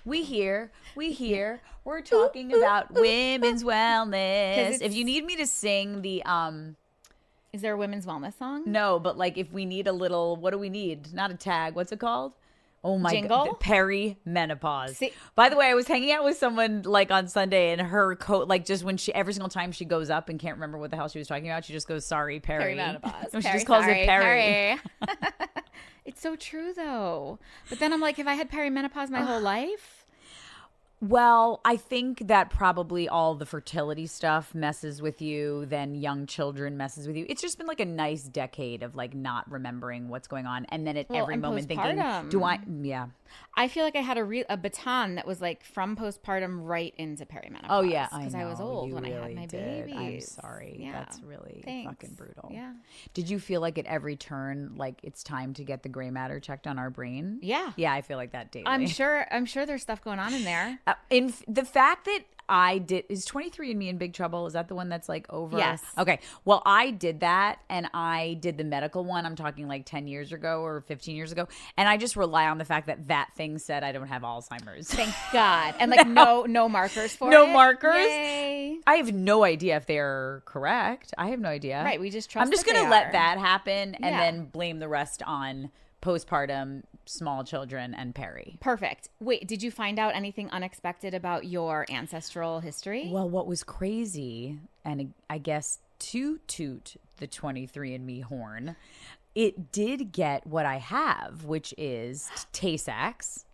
We here. We're talking about women's wellness. If you need me to sing the Is there a women's wellness song? No, but like if we need a little, what do we need? Not a tag. What's it called? Oh my Jingle? God. Peri-menopause. By the way, I was hanging out with someone like on Sunday and her coat, like just when every single time she goes up and can't remember what the hell she was talking about, she just goes, sorry, Peri. Peri-menopause. She just calls it Peri. It's so true though. But then I'm like, have I had perimenopause my whole life? Well, I think that probably all the fertility stuff messes with you, then young children messes with you. It's just been like a nice decade of like not remembering what's going on, and then at every moment thinking, yeah. I feel like I had a baton that was like from postpartum right into perimenopause. Oh yeah, because I was old when I had my babies. I'm sorry, Yeah. that's really fucking brutal. Yeah. Did you feel like at every turn, like it's time to get the gray matter checked on our brain? Yeah. Yeah, I feel like that daily. I'm sure there's stuff going on in there. In the fact that I did is 23andMe in big trouble. Is that the one that's like over? Yes. Okay. Well, I did that, and I did the medical one. I'm talking like 10 years ago or 15 years ago, and I just rely on the fact that that thing said I don't have Alzheimer's. Thank God. And like no markers for it. No markers. Yay. I have no idea if they're correct. I have no idea. Right. We just trust. I'm just that gonna they let are. that happen and Yeah. then blame the rest on postpartum, small children, and Peri. Perfect. Wait, did you find out anything unexpected about your ancestral history? Well, what was crazy, and I guess to toot the 23andMe horn, it did get what I have, which is Tay-Sachs.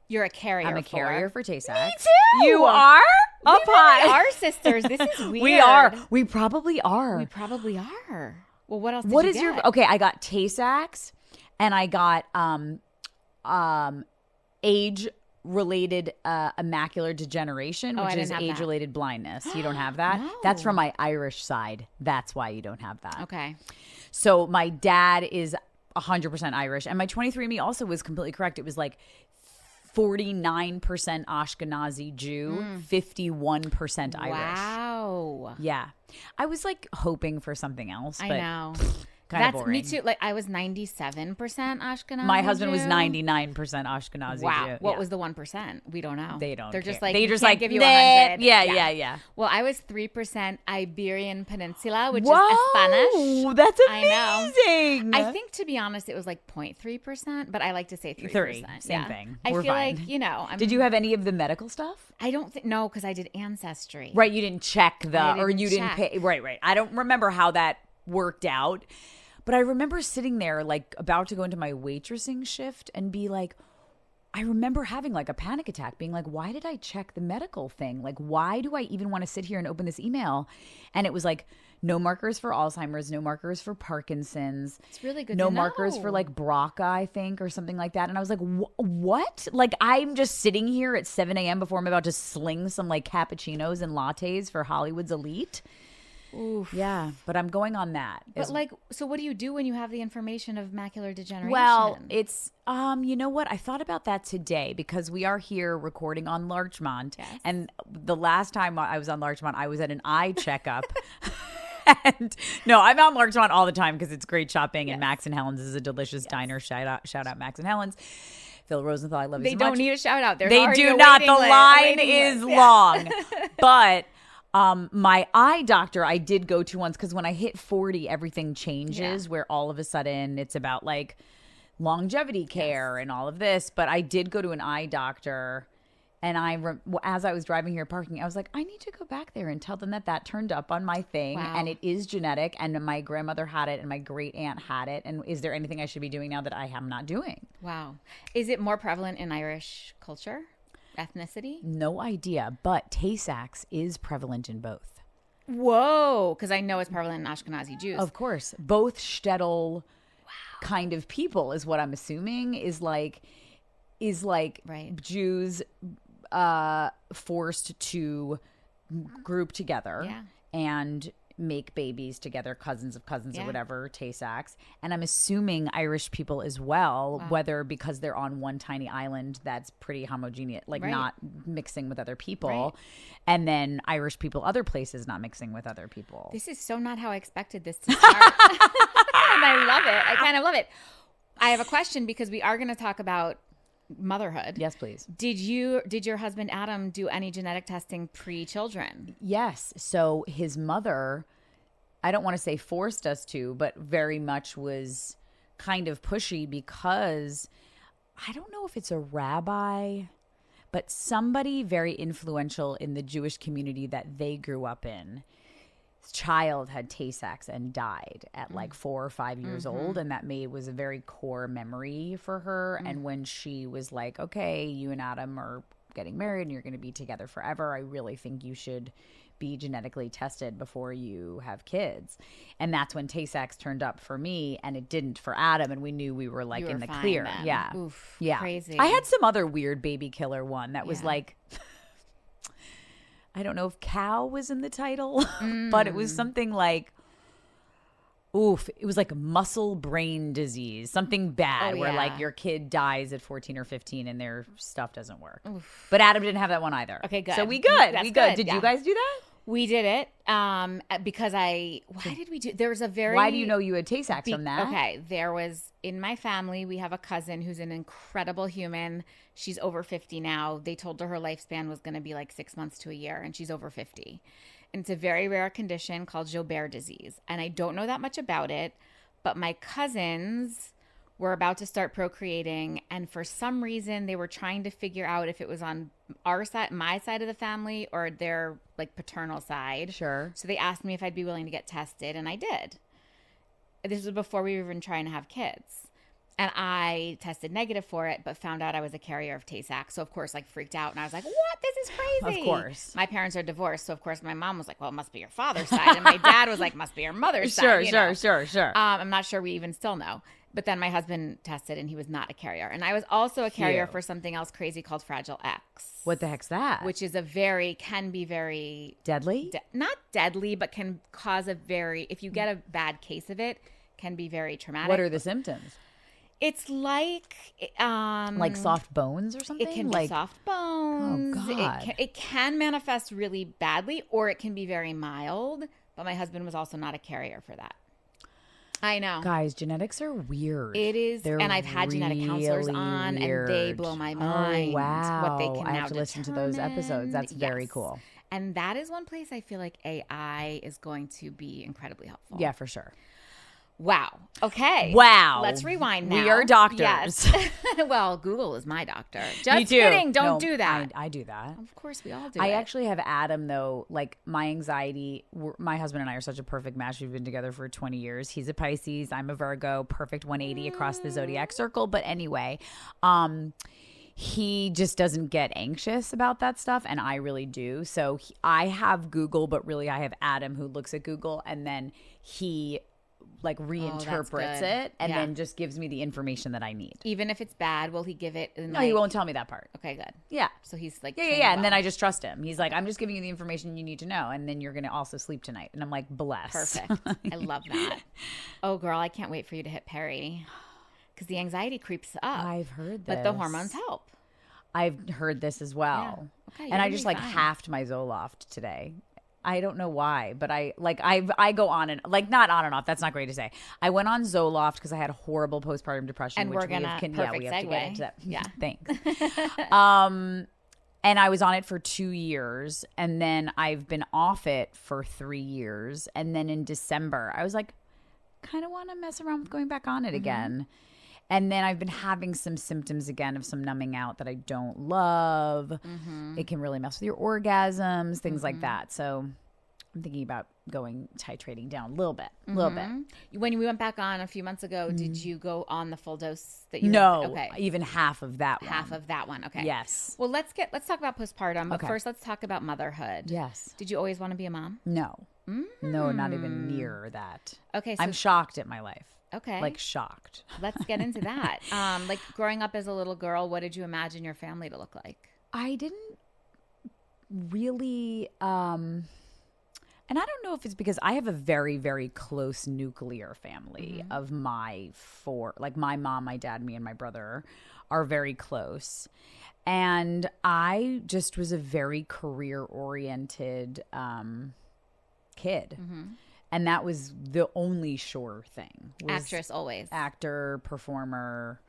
You're a carrier. I'm a carrier for Tay-Sachs. Me too. You are? Up high. We are sisters. This is weird. We are. We probably are. We probably are. Well, what else did What you is get? your... Okay, I got Tay-Sachs, and I got age-related macular degeneration, Oh, which I is didn't have that. age-related blindness. You don't have that? No. That's from my Irish side. That's why you don't have that. Okay. So my dad is 100% Irish, and my 23andMe also was completely correct. It was like 49% Ashkenazi Jew, 51% Irish. Wow. Yeah. I was like hoping for something else, but I know. kind of That's boring. me too. Like I was 97% Ashkenazi. My husband was Jew. 99% Ashkenazi Wow. Jew. What Yeah. was the 1%? We don't know. They don't They're just care. like They we just can't like give you nah. 100. Yeah. Well, I was 3% Iberian Peninsula, which Whoa, is Spanish. that's I know. amazing. I think, to be honest, it was like 0.3%, but I like to say 3%. 3, same thing. I We're feel fine. like, Did you have any of the medical stuff? I don't think, no, because I did Ancestry. Right, you didn't check or you didn't check. pay. Right. I don't remember how that worked out, but I remember sitting there like about to go into my waitressing shift and be like, I remember having like a panic attack, being like, why did I check the medical thing? Like, why do I even want to sit here and open this email? And it was like, no markers for Alzheimer's, no markers for Parkinson's. It's really good No to know. markers for like BRCA, I think, or something like that. And I was like, what? Like, I'm just sitting here at 7 a.m. before I'm about to sling some like cappuccinos and lattes for Hollywood's elite. Oof. Yeah, but I'm going on that. But like, so what do you do when you have the information of macular degeneration? Well, it's you know what? I thought about that today because we are here recording on Larchmont, Yes. and the last time I was on Larchmont, I was at an eye checkup. And no, I'm on Larchmont all the time because it's great shopping, and Max and Helen's is a delicious diner. Shout out Max and Helen's. Phil Rosenthal, I love you they so don't much. need a shout out. They do not. The line is long, but. My eye doctor, I did go to once because when I hit 40, everything changes where all of a sudden it's about like longevity care and all of this. But I did go to an eye doctor, and as I was driving here parking, I was like, I need to go back there and tell them that turned up on my thing. Wow. And it is genetic, and my grandmother had it and my great aunt had it. And is there anything I should be doing now that I am not doing? Wow. Is it more prevalent in Irish culture? Ethnicity? No idea, but Tay-Sachs is prevalent in both. Whoa, because I know it's prevalent in Ashkenazi Jews. Of course. Both shtetl kind of people is what I'm assuming is like Right. Jews forced to group together and make babies together, cousins of cousins or whatever, Tay-Sachs. And I'm assuming Irish people as well, whether because they're on one tiny island that's pretty homogeneous, like not mixing with other people. Right. And then Irish people other places not mixing with other people. This is so not how I expected this to start. And I love it. I kind of love it. I have a question because we are going to talk about Motherhood. Yes, please. Did your husband Adam do any genetic testing pre-children? Yes. So his mother, I don't want to say forced us to, but very much was kind of pushy because I don't know if it's a rabbi, but somebody very influential in the Jewish community that they grew up in. His child had Tay-Sachs and died at like 4 or 5 years old. And that was a very core memory for her. And when she was like, okay, you and Adam are getting married and you're going to be together forever, I really think you should be genetically tested before you have kids. And that's when Tay-Sachs turned up for me and it didn't for Adam. And we knew we were like in the clear. Then. Yeah. Oof, yeah. Crazy. I had some other weird baby killer one that was like, I don't know if cow was in the title, but it was something like, it was like muscle brain disease, something bad where like your kid dies at 14 or 15 and their stuff doesn't work. Oof. But Adam didn't have that one either. Okay, good. So we good. That's we good. good. Did you guys do that? We did it because why did we do? There was a very. Why do you know you had Tay-Sachs from that? Okay, there was in my family. We have a cousin who's an incredible human. She's over 50 now. They told her lifespan was going to be like 6 months to a year, and she's over 50. And it's a very rare condition called Joubert disease. And I don't know that much about it, but my cousins were about to start procreating, and for some reason they were trying to figure out if it was on our side, my side of the family, or their like paternal side. Sure. So they asked me if I'd be willing to get tested, and I did. This was before we were even trying to have kids. And I tested negative for it, but found out I was a carrier of Tay-Sachs. So, of course, like freaked out. And I was like, what? This is crazy. Of course. My parents are divorced. So, of course, my mom was like, well, it must be your father's side. And my dad was like, must be your mother's side. Sure. I'm not sure we even still know. But then my husband tested and he was not a carrier. And I was also a carrier for something else crazy called Fragile X. What the heck's that? Which is can be very... Deadly? Not deadly, but can cause if you get a bad case of it, can be very traumatic. What are the symptoms? It's like soft bones or something? It can be soft bones. Oh, God. It can manifest really badly, or it can be very mild. But my husband was also not a carrier for that. I know. Guys, genetics are weird. It is. And I've had genetic counselors on, and they blow my mind. Oh, wow. What they can I now have to listen to those episodes. That's very cool. And that is one place I feel like AI is going to be incredibly helpful. Yeah, for sure. Wow. Okay. Wow. Let's rewind now. We are doctors. Yes. Well, Google is my doctor. Just Me too. kidding. Don't do that. I do that. Of course, we all do I it. actually have Adam, though. Like, my anxiety, my husband and I are such a perfect match. We've been together for 20 years. He's a Pisces. I'm a Virgo. Perfect 180 across the zodiac circle. But anyway, he just doesn't get anxious about that stuff, and I really do. So I have Google, but really I have Adam who looks at Google, and then he like reinterprets it and then just gives me the information that I need. Even if it's bad, will he give it? No, he won't tell me that part. Okay, good. Yeah. So he's like, yeah. And then I just trust him. He's like, I'm just giving you the information you need to know, and then you're going to also sleep tonight. And I'm like, bless. Perfect. I love that. Oh, girl, I can't wait for you to hit peri, because the anxiety creeps up. I've heard this. But the hormones help. I've heard this as well. Yeah. Okay, and I just halved my Zoloft today. I don't know why, but I go on and not on and off. That's not great to say. I went on Zoloft because I had horrible postpartum depression, and which we have to get into that. Yeah, thanks. And I was on it for 2 years, and then I've been off it for 3 years, and then in December I was like, kind of want to mess around with going back on it again. And then I've been having some symptoms again of some numbing out that I don't love. It can really mess with your orgasms, things like that. So I'm thinking about titrating down a little bit. When we went back on a few months ago, did you go on the full dose that you even half of that one. Half of that one. Okay. Yes. Well, let's talk about postpartum. But first, let's talk about motherhood. Yes. Did you always want to be a mom? No. No, not even near that. Okay. So I'm shocked at my life. Okay. Like shocked. Let's get into that. Like growing up as a little girl, what did you imagine your family to look like? I didn't really, and I don't know if it's because I have a very, very close nuclear family of my four, like my mom, my dad, me, and my brother are very close. And I just was a very career-oriented kid. And that was the only sure thing. Actress always. Actor, performer,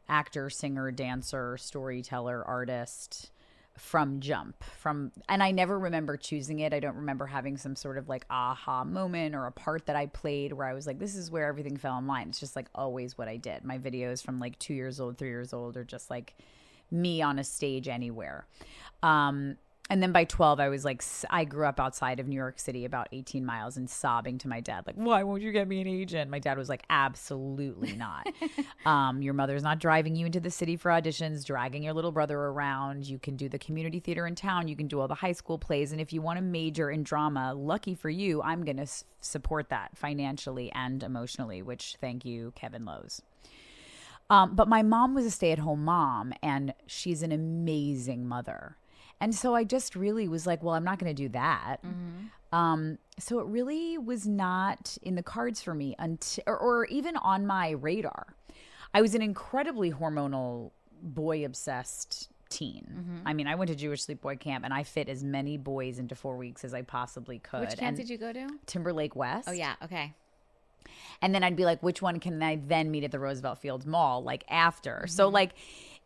actor, singer, dancer, storyteller, artist from jump. And I never remember choosing it. I don't remember having some sort of like aha moment or a part that I played where I was like, this is where everything fell in line. It's just like always what I did. My videos from like 2 years old, 3 years old are just like me on a stage anywhere. And then by 12, I was like, I grew up outside of New York City, about 18 miles, and sobbing to my dad, like, why won't you get me an agent? My dad was like, absolutely not. Your mother's not driving you into the city for auditions, dragging your little brother around. You can do the community theater in town. You can do all the high school plays. And if you want to major in drama, lucky for you, I'm going to support that financially and emotionally, which thank you, Kevin Lowe's. But my mom was a stay-at-home mom, and she's an amazing mother. And so I just really was like, well, I'm not going to do that. So it really was not in the cards for me until, or even on my radar. I was an incredibly hormonal, boy-obsessed teen. I mean, I went to Jewish sleepaway camp, and I fit as many boys into 4 weeks as I possibly could. Which camp did you go to? Timberlake West. Oh, yeah. Okay. And then I'd be like, which one can I then meet at the Roosevelt Field Mall, like after? So like,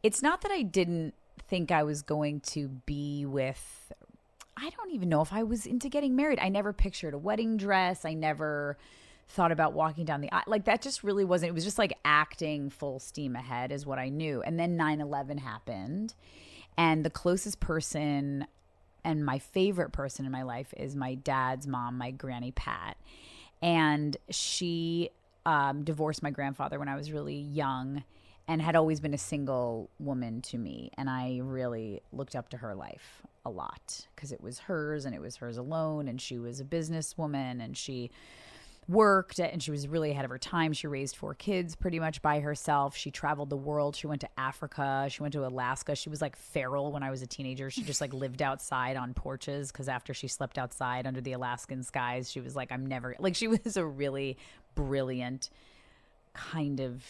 it's not that I didn't think I was going to be with, I don't even know if I was into getting married. I never pictured a wedding dress. I never thought about walking down the aisle. Like that just really wasn't, it was just like acting full steam ahead is what I knew. And then 9/11 happened. And the closest person and my favorite person in my life is my dad's mom, my Granny Pat. And she divorced my grandfather when I was really young and had always been a single woman to me. And I really looked up to her life a lot because it was hers and it was hers alone. And she was a businesswoman and she worked and she was really ahead of her time. She raised 4 kids pretty much by herself. She traveled the world. She went to Africa. She went to Alaska. She was like feral when I was a teenager. She just like lived outside on porches because after she slept outside under the Alaskan skies, she was like, I'm never, like she was a really brilliant kind of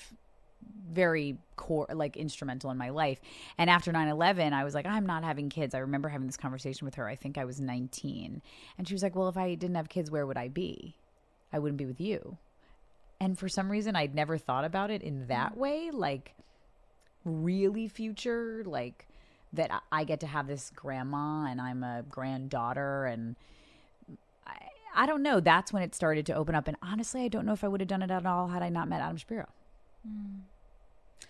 very core, like instrumental in my life. And after 9/11, I was like, I'm not having kids. I remember having this conversation with her. I think I was 19. And she was like, well, if I didn't have kids, where would I be? I wouldn't be with you. And for some reason, I'd never thought about it in that way, like really future, like that I get to have this grandma and I'm a granddaughter. And I don't know. That's when it started to open up. And honestly, I don't know if I would have done it at all had I not met Adam Shapiro.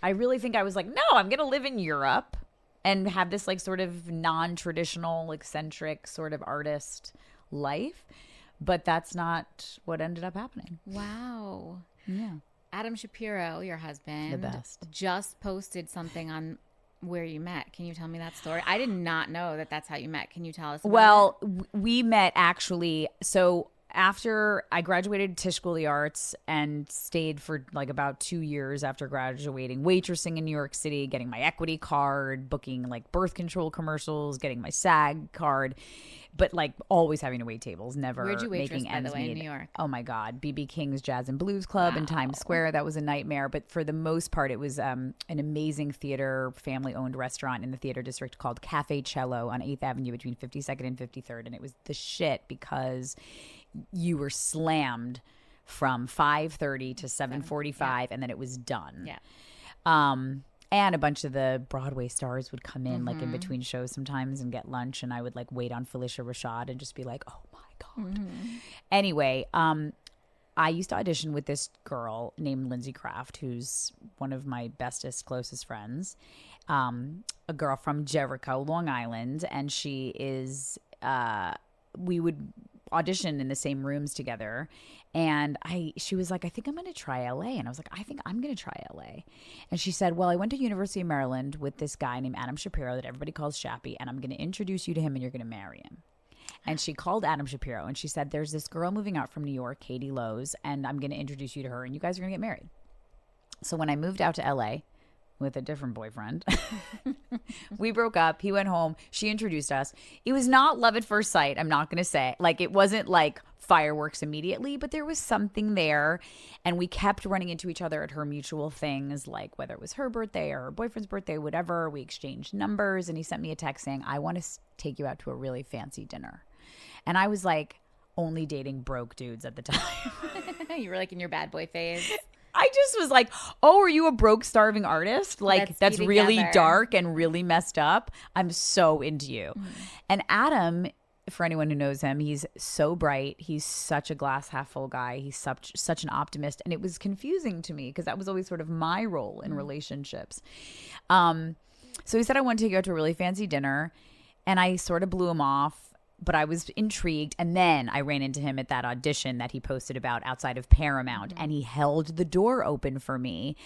I really think I was like, no, I'm going to live in Europe and have this like sort of non-traditional, eccentric sort of artist life. But that's not what ended up happening. Wow. Yeah. Adam Shapiro, your husband, the best, just posted something on where you met. Can you tell me that story? I did not know that that's how you met. Can you tell us about it? We met actually. So after I graduated Tisch School of the Arts and stayed for like about 2 years after graduating, waitressing in New York City, getting my equity card, booking like birth control commercials, getting my SAG card, but like always having to wait tables, never Where'd you waitress, making ends by the way, meet. in New York? Oh my God, BB King's Jazz and Blues Club in Times Square. That was a nightmare. But for the most part, it was an amazing theater, family-owned restaurant in the theater district called Cafe Cello on 8th Avenue between 52nd and 53rd. And it was the shit because you were slammed from 5:30 to 7:45, and then it was done. Yeah. And a bunch of the Broadway stars would come in like in between shows sometimes and get lunch, and I would like wait on Phylicia Rashad and just be like, oh my God. Anyway, I used to audition with this girl named Lindsay Kraft, who's one of my bestest, closest friends, a girl from Jericho, Long Island, and she is, we would audition in the same rooms together. And she was like, I think I'm going to try LA. And I was like, I think I'm going to try LA. And she said, well, I went to University of Maryland with this guy named Adam Shapiro that everybody calls Shappy, and I'm going to introduce you to him and you're going to marry him. And she called Adam Shapiro and she said, there's this girl moving out from New York, Katie Lowe's, and I'm going to introduce you to her and you guys are going to get married. So when I moved out to LA with a different boyfriend, we broke up. He went home. She introduced us. It was not love at first sight. I'm not going to say, like, it wasn't like fireworks immediately, but there was something there. And we kept running into each other at her mutual things, like whether it was her birthday or her boyfriend's birthday, whatever. We exchanged numbers and he sent me a text saying, I want to take you out to a really fancy dinner. And I was like only dating broke dudes at the time. You were like in your bad boy phase. I just was like, oh, are you a broke, starving artist? Like, that's really together. dark and really messed up. I'm so into you. And Adam, for anyone who knows him, he's so bright. He's such a glass half full guy. He's such an optimist. And it was confusing to me because that was always sort of my role in relationships. So he said, I want to take you out to a really fancy dinner. And I sort of blew him off. But I was intrigued. And then I ran into him at that audition that he posted about outside of Paramount. And he held the door open for me.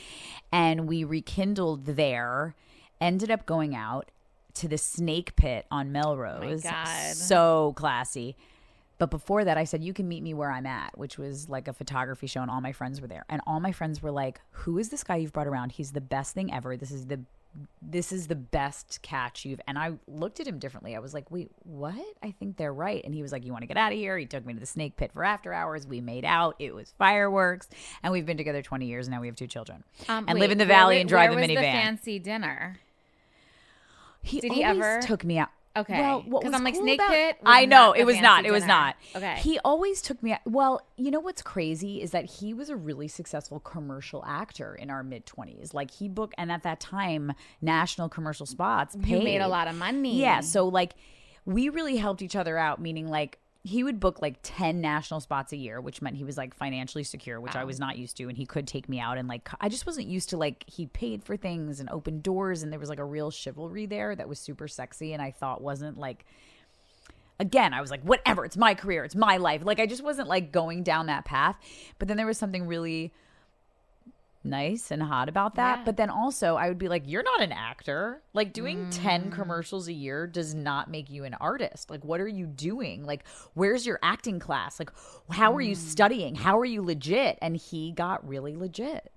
And we rekindled there. Ended up going out to the Snake Pit on Melrose. Oh my God. So classy. But before that, I said, you can meet me where I'm at, which was like a photography show. And all my friends were there. And all my friends were like, who is this guy you've brought around? He's the best thing ever. This is the best catch you've. And I looked at him differently. I was like, wait, what? I think they're right. And he was like, you want to get out of here? He took me to the Snake Pit for after hours. We made out. It was fireworks. And we've been together 20 years. And now we have 2 children. And live in the valley and drive a minivan. Where was the fancy dinner? Did he ever took me out? Okay. Well, what was I'm like, cool Snake about, Pit? I know. It was not. It was not. Okay. He always took me out. Well, you know what's crazy is that he was a really successful commercial actor in our mid-20s. Like he booked, and at that time, national commercial spots paid. You made a lot of money. Yeah. So like we really helped each other out, meaning like he would book like 10 national spots a year, which meant he was like financially secure, which I was not used to. And he could take me out. And like, I just wasn't used to like, he paid for things and opened doors. And there was like a real chivalry there that was super sexy. And I thought wasn't like, again, I was like, whatever, it's my career, it's my life. Like, I just wasn't like going down that path. But then there was something really nice and hot about that. Yeah. But then also I would be like, you're not an actor. Like doing 10 commercials a year does not make you an artist. Like, what are you doing? Like, where's your acting class? Like, how are you studying? How are you legit? And he got really legit.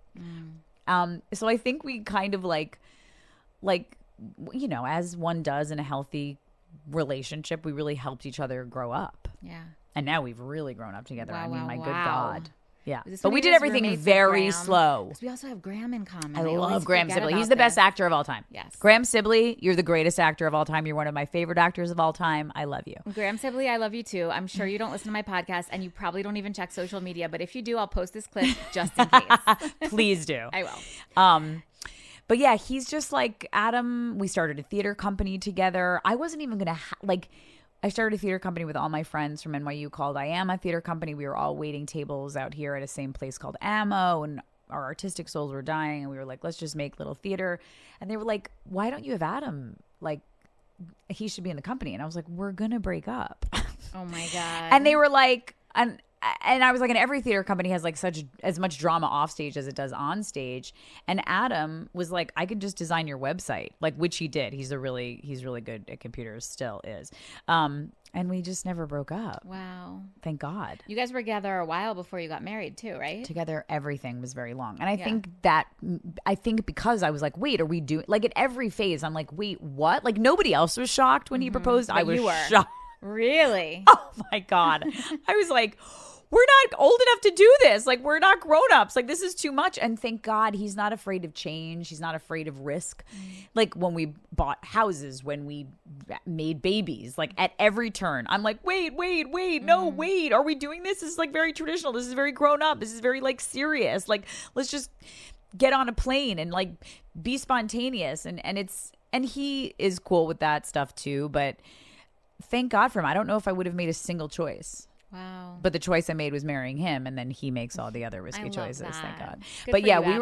So I think we kind of like, you know, as one does in a healthy relationship, we really helped each other grow up. Yeah. And now we've really grown up together. Wow, I mean, wow, my good wow. God. Yeah. Is this But one we of did your everything roommates, very Graham? slow. 'Cause we also have Graham in common. I always love Graham forget Sibley. about He's the best this. actor of all time. Yes. Graham Sibley, you're the greatest actor of all time. You're one of my favorite actors of all time. I love you. Graham Sibley, I love you too. I'm sure you don't listen to my podcast and you probably don't even check social media, but if you do, I'll post this clip just in case. Please do. I will. But yeah, he's just like Adam. We started a theater company together. I wasn't even going to I started a theater company with all my friends from NYU called I Am a Theater Company. We were all waiting tables out here at a same place called Ammo, and our artistic souls were dying. And we were like, let's just make little theater. And they were like, why don't you have Adam? Like, he should be in the company. And I was like, we're going to break up. Oh my God. And they were like, and I was like, and every theater company has like as much drama off stage as it does on stage. And Adam was like, I could just design your website, like, which he did. He's really good at computers, still is. And we just never broke up. Wow. Thank God. You guys were together a while before you got married too, right? Together, everything was very long. And I think because I was like, wait, are we doing, like at every phase, I'm like, wait, what? Like nobody else was shocked when he proposed. I was you were. shocked. Really? Oh my God. I was like, we're not old enough to do this. Like, we're not grown-ups. Like, this is too much. And thank God he's not afraid of change. He's not afraid of risk. Like, when we bought houses, when we made babies, like, at every turn, I'm like, wait. No, wait. Are we doing this? This is, like, very traditional. This is very grown-up. This is very, like, serious. Like, let's just get on a plane and, like, be spontaneous. And he is cool with that stuff, too. But thank God for him. I don't know if I would have made a single choice. Wow. But the choice I made was marrying him, and then he makes all the other risky choices. that. Thank God. Good But for yeah, you,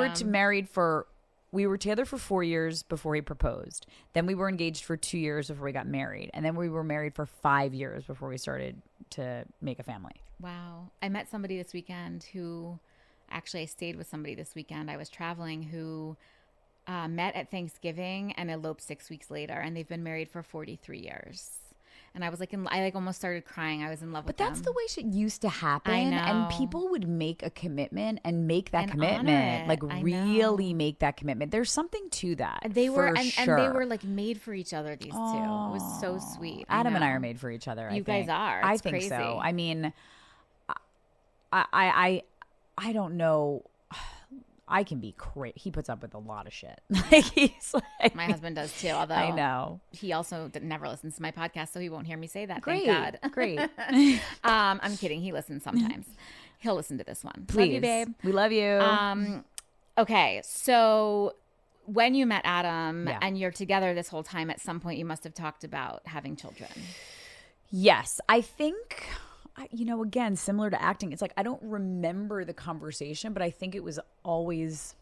we were together for 4 years before he proposed. Then we were engaged for 2 years before we got married, and then we were married for 5 years before we started to make a family. Wow. I met somebody this weekend who actually I stayed with somebody this weekend. I was traveling who met at Thanksgiving and eloped 6 weeks later, and they've been married for 43 years. And I was like, I almost started crying. I was in love with them. But that's the way shit used to happen. I know. And people would make a commitment and make that And commitment. honor it. Like I really know. make that commitment. There's something to that. They were, for and sure. they were like made for each other. These two, it was so sweet. Adam and I know. are made for each other. You guys are. I It's think crazy. so. I mean, I don't know. I can be crazy. He puts up with a lot of shit. Like he's like, My husband does too. Although I know. he also never listens to my podcast, so he won't hear me say that. Great, Thank God. great. I'm kidding. He listens sometimes. He'll listen to this one. Please. Love you, babe. We love you. Okay, so when you met Adam Yeah. and you're together this whole time, at some point you must have talked about having children. Yes. I think, again, similar to acting, it's like I don't remember the conversation, but I think it was always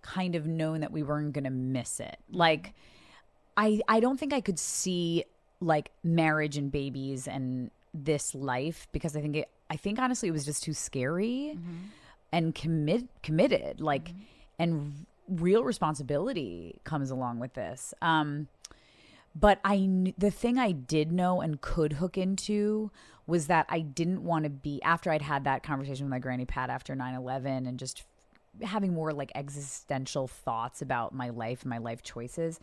kind of known that we weren't going to miss it. Like, I don't think I could see like marriage and babies and this life, because I think honestly it was just too scary and committed, like, and real responsibility comes along with this. But the thing I did know and could hook into was that I didn't want to be, after I'd had that conversation with my granny Pat after 9/11 and just having more like existential thoughts about my life and my life choices,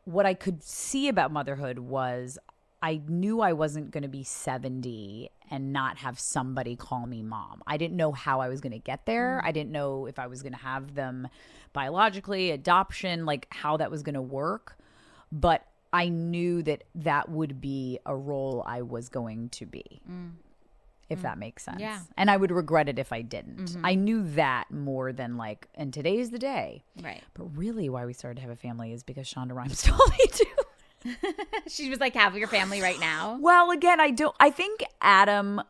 what I could see about motherhood was I knew I wasn't going to be 70 and not have somebody call me mom. I didn't know how I was going to get there. I didn't know if I was going to have them biologically, adoption, like how that was going to work. But I knew that would be a role I was going to be, if that makes sense. Yeah. And I would regret it if I didn't. I knew that more than like, and today's the day. Right. But really why we started to have a family is because Shonda Rhimes told me to. She was like, have your family right now. Well, again, I think Adam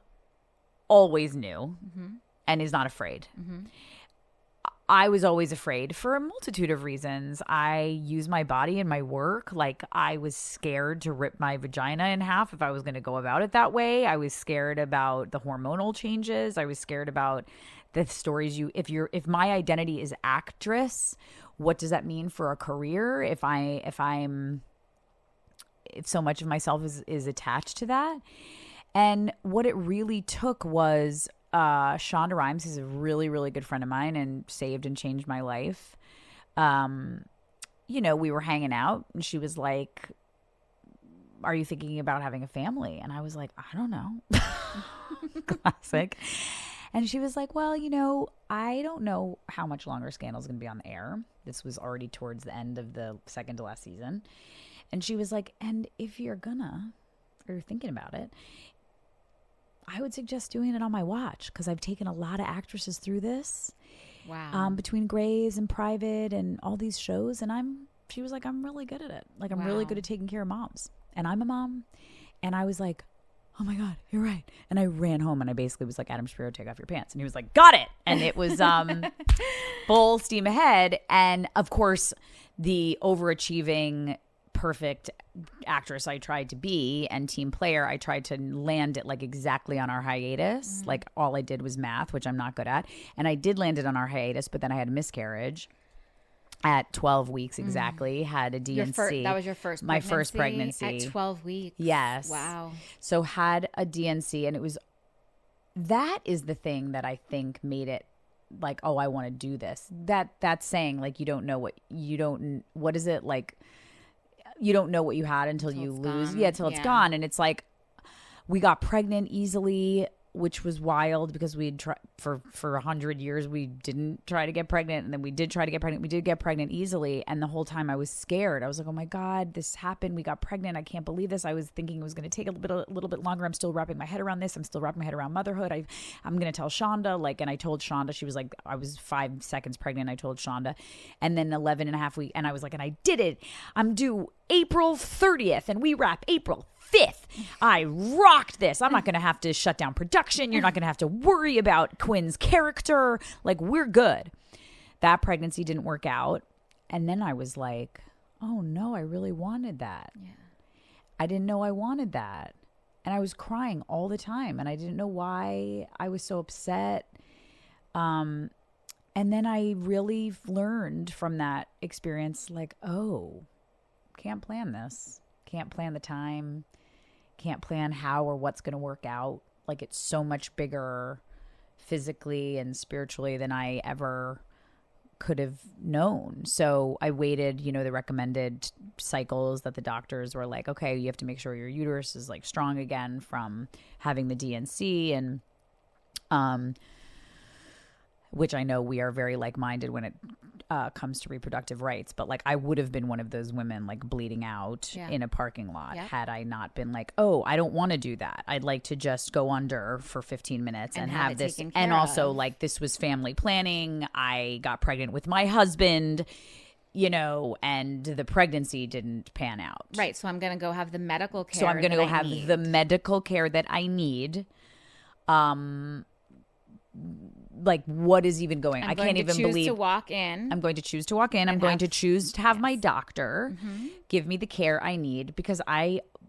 always knew and is not afraid. I was always afraid for a multitude of reasons. I use my body in my work. Like, I was scared to rip my vagina in half if I was going to go about it that way. I was scared about the hormonal changes. I was scared about the stories if my identity is actress, what does that mean for a career? If so much of myself is attached to that. And what it really took was Shonda Rhimes is a really, really good friend of mine and saved and changed my life. We were hanging out and she was like, are you thinking about having a family? And I was like, I don't know. Classic. And she was like, well, I don't know how much longer Scandal's going to be on the air. This was already towards the end of the second to last season. And she was like, and if you're thinking about it, I would suggest doing it on my watch, because I've taken a lot of actresses through this. Wow. Between Grey's and Private and all these shows. And she was like, I'm really good at it. Like, I'm really good at taking care of moms. And I'm a mom. And I was like, oh my God, you're right. And I ran home and I basically was like, Adam Shapiro, take off your pants. And he was like, got it. And it was full steam ahead. And of course, the overachieving perfect actress I tried to be and team player, I tried to land it like exactly on our hiatus. Like, all I did was math, which I'm not good at. And I did land it on our hiatus, but then I had a miscarriage at 12 weeks exactly, had a DNC. That was your first pregnancy? My first pregnancy. At 12 weeks. Yes. Wow. So had a DNC, and that is the thing that I think made it like, oh, I want to do this. That's saying like, what is it like? You don't know what you had until you lose. Gone. Yeah, till it's gone. And it's like, we got pregnant easily, which was wild because we had tried for 100 years. We didn't try to get pregnant. And then we did try to get pregnant. We did get pregnant easily. And the whole time I was scared. I was like, oh my God, this happened. We got pregnant. I can't believe this. I was thinking it was going to take a little bit longer. I'm still wrapping my head around this. I'm still wrapping my head around motherhood. I'm going to tell Shonda, and I told Shonda, she was like, I was 5 seconds pregnant. I told Shonda, and then 11 and a half weeks. And I was like, and I did it. I'm due April 30th and we wrap April 5th. I rocked this. I'm not going to have to shut down production. You're not going to have to worry about Quinn's character. Like, we're good. That pregnancy didn't work out. And then I was like, oh no, I really wanted that. Yeah. I didn't know I wanted that. And I was crying all the time. And I didn't know why I was so upset. And then I really learned from that experience, like, oh, can't plan this. Can't plan the time. Can't plan how or what's going to work out. Like, it's so much bigger physically and spiritually than I ever could have known. So I waited, the recommended cycles that the doctors were like, okay, you have to make sure your uterus is like strong again from having the DNC, and which I know we are very like-minded when it comes to reproductive rights, but like I would have been one of those women like bleeding out in a parking lot had I not been like, oh, I don't want to do that. I'd like to just go under for 15 minutes and have this. And also like this was family planning. I got pregnant with my husband, you know, and the pregnancy didn't pan out. Right. So I'm going to go have the medical care. So I'm going to go have the medical care that I need. Like what is even going on? I can't even believe. To walk in. I'm going to choose to walk in. I'm going to choose to have my doctor give me the care I need because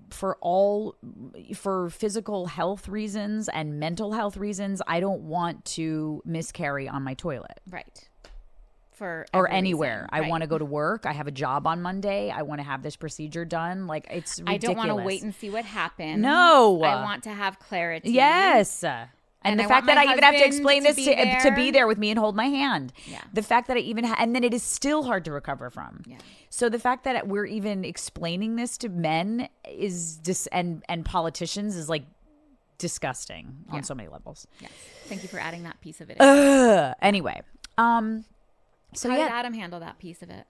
for physical health reasons and mental health reasons, I don't want to miscarry on my toilet. Right. Or anywhere. I want to go to work. I have a job on Monday. I want to have this procedure done. Like it's ridiculous. I don't want to wait and see what happens. No. I want to have clarity. Yes. And the fact that I even have to explain this to be there with me and hold my hand. Yeah. The fact that I even and then it is still hard to recover from. Yeah. So the fact that we're even explaining this to men is and politicians is like disgusting on so many levels. Yes. Thank you for adding that piece of it. Anyway. So how did Adam handle that piece of it?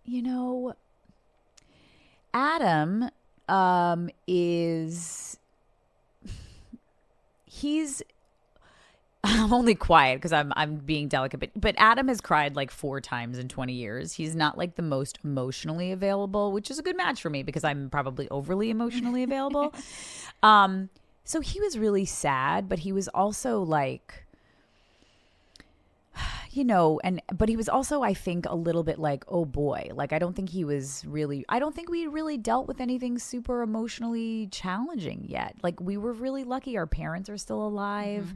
You know, Adam I'm only quiet because I'm being delicate, but Adam has cried like 4 times in 20 years. He's not like the most emotionally available, which is a good match for me because I'm probably overly emotionally available. So he was really sad, but he was also like, you know, but he was also, I think, a little bit like, oh boy, like I don't think we really dealt with anything super emotionally challenging yet. Like we were really lucky. Our parents are still alive.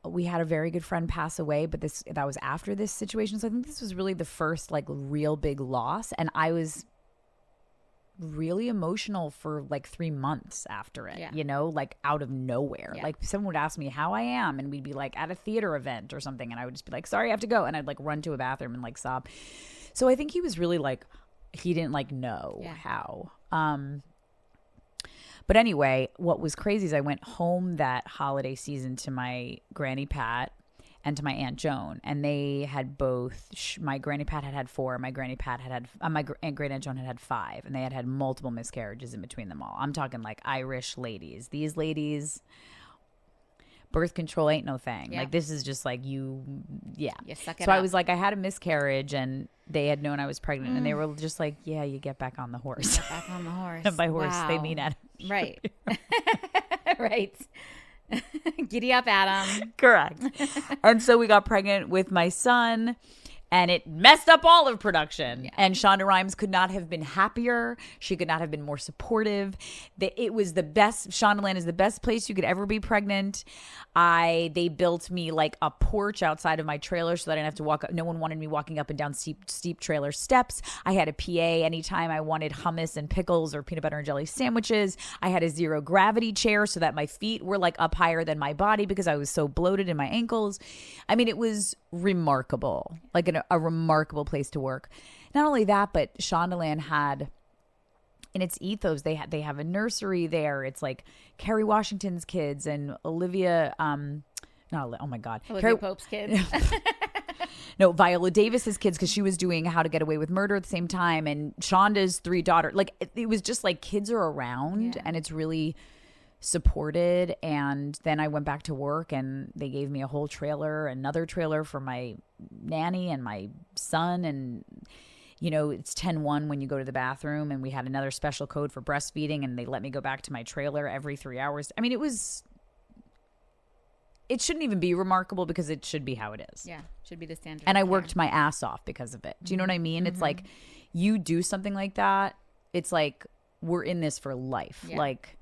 We had a very good friend pass away, but that was after this situation. So I think this was really the first like real big loss. And I was really emotional for like 3 months after it, you know, like out of nowhere. Like someone would ask me how I am and we'd be like at a theater event or something. And I would just be like, sorry, I have to go. And I'd like run to a bathroom and like sob. So I think he was really like, he didn't like know how. But anyway, what was crazy is I went home that holiday season to my Granny Pat and to my Aunt Joan, and they had both. My Granny Pat had 4. My Granny Pat my Great Aunt Joan had 5, and they had multiple miscarriages in between them all. I'm talking like Irish ladies. These ladies, birth control ain't no thing. Like this is just like you suck it up. I was like, I had a miscarriage, and they had known I was pregnant, and they were just like, yeah, you get back on the horse. Get back on the horse. And by horse, they mean Adam. Right. Right. Giddy up, Adam. Correct. And so we got pregnant with my son. And it messed up all of production. Yeah. And Shonda Rhimes could not have been happier. She could not have been more supportive. It was the best. Shondaland is the best place you could ever be pregnant. They built me like a porch outside of my trailer so that I didn't have to walk up. No one wanted me walking up and down steep trailer steps. I had a PA anytime I wanted hummus and pickles or peanut butter and jelly sandwiches. I had a 0 gravity chair so that my feet were like up higher than my body because I was so bloated in my ankles. I mean, it was remarkable. Like a remarkable place to work. Not only that, but Shondaland had in its ethos, they have a nursery there. It's like Kerry Washington's kids and Olivia Pope's kids. No, Viola Davis's kids, because she was doing How to Get Away with Murder at the same time, and Shonda's 3 daughters. Like it was just like kids are around, and it's really supported. And then I went back to work and they gave me a whole trailer, another trailer for my nanny and my son. And, you know, it's 10-1 when you go to the bathroom, and we had another special code for breastfeeding, and they let me go back to my trailer every 3 hours. I mean, it shouldn't even be remarkable because it should be how it is. Yeah. Should be the standard. And I worked my ass off because of it. Do you know what I mean? It's like you do something like that. It's like we're in this for life. Yeah. Like,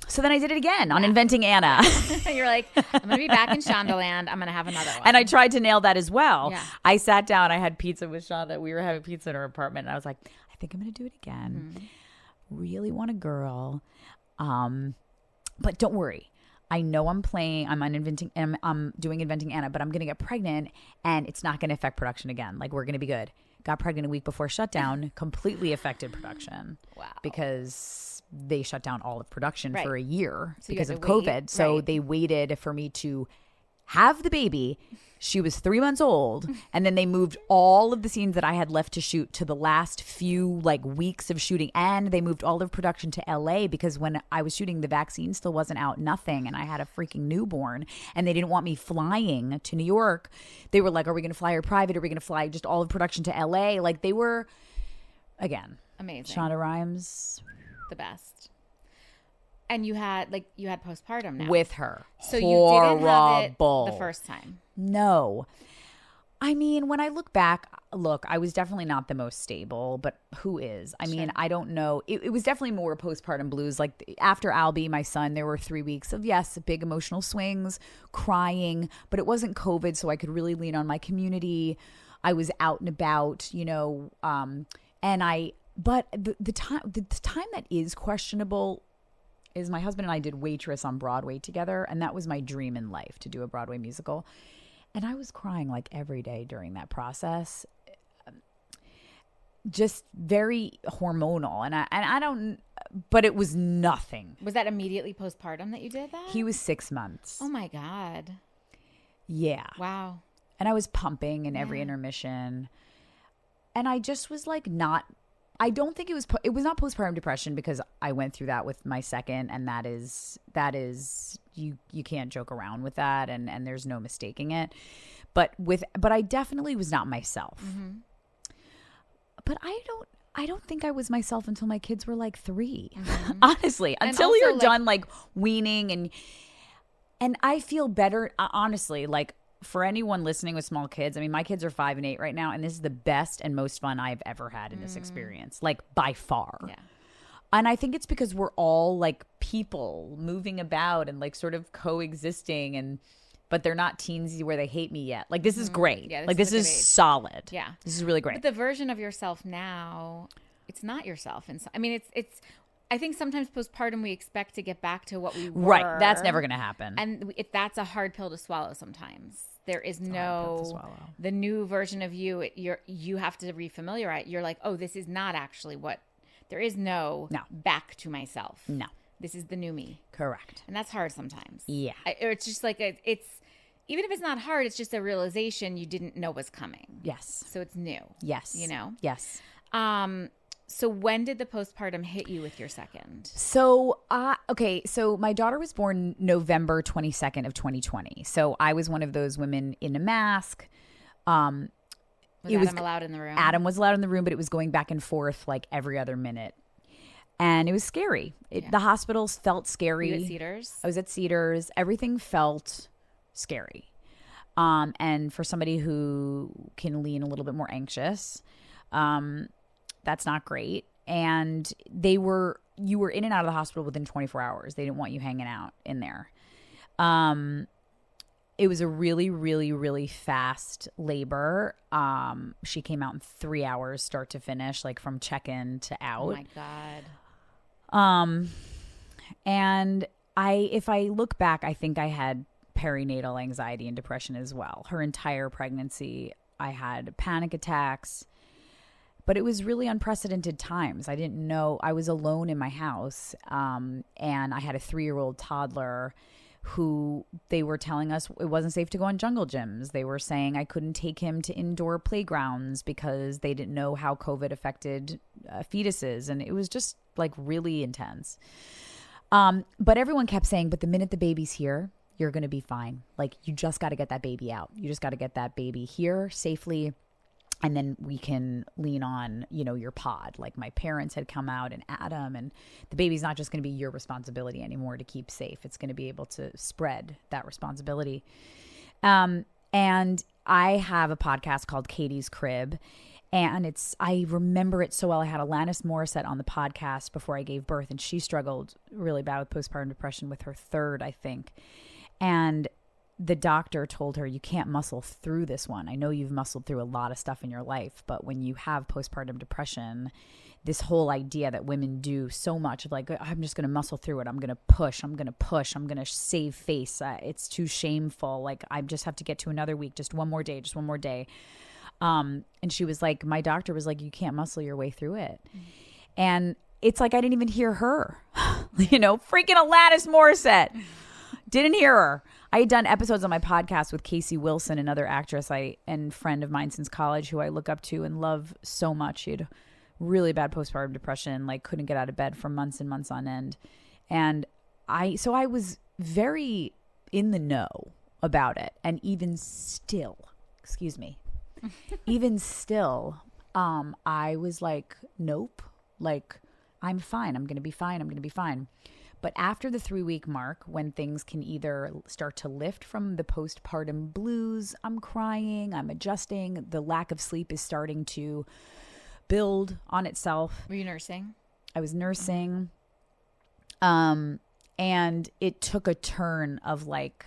so then I did it again on Inventing Anna. You're like, I'm going to be back in Shondaland. I'm going to have another one. And I tried to nail that as well. Yeah. I sat down. I had pizza with Shonda. We were having pizza in her apartment. And I was like, I think I'm going to do it again. Really want a girl. But don't worry. I know I'm doing Inventing Anna, but I'm going to get pregnant and it's not going to affect production again. Like, we're going to be good. Got pregnant a week before shutdown, completely affected production. Wow. Because they shut down all of production for a year because of COVID. So they waited for me to have the baby. She was 3 months old, and then they moved all of the scenes that I had left to shoot to the last few like weeks of shooting, and they moved all of production to LA because when I was shooting, the vaccine still wasn't out, nothing, and I had a freaking newborn, and they didn't want me flying to New York. They were like, "Are we going to fly her private? Are we going to fly just all of production to LA?" Like they were, again, amazing. Shonda Rhimes, the best. And you had postpartum now with her. So you didn't have it the first time. No. I mean, when I look back, I was definitely not the most stable, but who is? I mean, I don't know. It was definitely more postpartum blues. Like after Abbe, my son, there were 3 weeks of, yes, big emotional swings, crying, but it wasn't COVID, so I could really lean on my community. I was out and about, but the time that is questionable is my husband and I did Waitress on Broadway together, and that was my dream in life, to do a Broadway musical. And I was crying like every day during that process, just very hormonal. And I don't, but it was nothing. Was that immediately postpartum that you did that? He was 6 months. Oh my God. Yeah. Wow. And I was pumping in every intermission. And I just was like I don't think it was not postpartum depression, because I went through that with my second, and that is you can't joke around with that, and there's no mistaking it. But I definitely was not myself. Mm-hmm. But I don't think I was myself until my kids were like 3. Mm-hmm. Honestly, until you're done like weaning and I feel better, honestly, like for anyone listening with small kids, I mean, my kids are 5 and 8 right now, and this is the best and most fun I've ever had in this experience, like by far. Yeah. And I think it's because we're all like people moving about and like sort of coexisting, but they're not teensy where they hate me yet. Like this is great. Yeah, this is solid. Yeah, this is really great. But the version of yourself now, it's not yourself. And I mean, it's. I think sometimes postpartum we expect to get back to what we were. Right, that's never going to happen. And that's a hard pill to swallow sometimes. There is the new version of you. You have to refamiliarize. You're like, oh, this is not actually what. There is no back to myself. No, this is the new me. Correct. And that's hard sometimes. Yeah, it's just like it's even if it's not hard, it's just a realization you didn't know was coming. Yes. So it's new. Yes. Yes. So when did the postpartum hit you with your second? So, so my daughter was born November 22nd of 2020. So I was one of those women in a mask. Was Adam allowed in the room? Adam was allowed in the room, but it was going back and forth like every other minute. And it was scary. The hospitals felt scary. Were you at Cedars? I was at Cedars. Everything felt scary. And for somebody who can lean a little bit more anxious, that's not great. And you were in and out of the hospital within 24 hours. They didn't want you hanging out in there. It was a really, really, really fast labor. She came out in 3 hours, start to finish, like from check-in to out. Oh my God. And if I look back, I think I had perinatal anxiety and depression as well. Her entire pregnancy, I had panic attacks. But it was really unprecedented times. I didn't know. I was alone in my house, and I had a 3-year-old toddler who they were telling us it wasn't safe to go on jungle gyms. They were saying I couldn't take him to indoor playgrounds because they didn't know how COVID affected fetuses. And it was just like really intense. But everyone kept saying, but the minute the baby's here, you're going to be fine. Like you just got to get that baby out. You just got to get that baby here safely. And then we can lean on, your pod. Like my parents had come out and Adam, and the baby's not just going to be your responsibility anymore to keep safe. It's going to be able to spread that responsibility. And I have a podcast called Katie's Crib, and I remember it so well. I had Alanis Morissette on the podcast before I gave birth, and she struggled really bad with postpartum depression with her third, I think. And the doctor told her, you can't muscle through this one. I know you've muscled through a lot of stuff in your life, but when you have postpartum depression, this whole idea that women do so much of like, I'm just going to muscle through it. I'm going to push. I'm going to save face. It's too shameful. Like I just have to get to another week. Just one more day. And she was like, my doctor was like, you can't muscle your way through it. Mm-hmm. And it's like, I didn't even hear her, freaking Alanis Morissette. Didn't hear her. I had done episodes on my podcast with Casey Wilson, another actress and friend of mine since college who I look up to and love so much. She had really bad postpartum depression, like couldn't get out of bed for months and months on end. And I was very in the know about it. And even still, I was like, nope, like I'm fine. I'm going to be fine. But after the 3-week mark, when things can either start to lift from the postpartum blues, I'm crying, I'm adjusting, the lack of sleep is starting to build on itself. Were you nursing? I was nursing. And it took a turn of like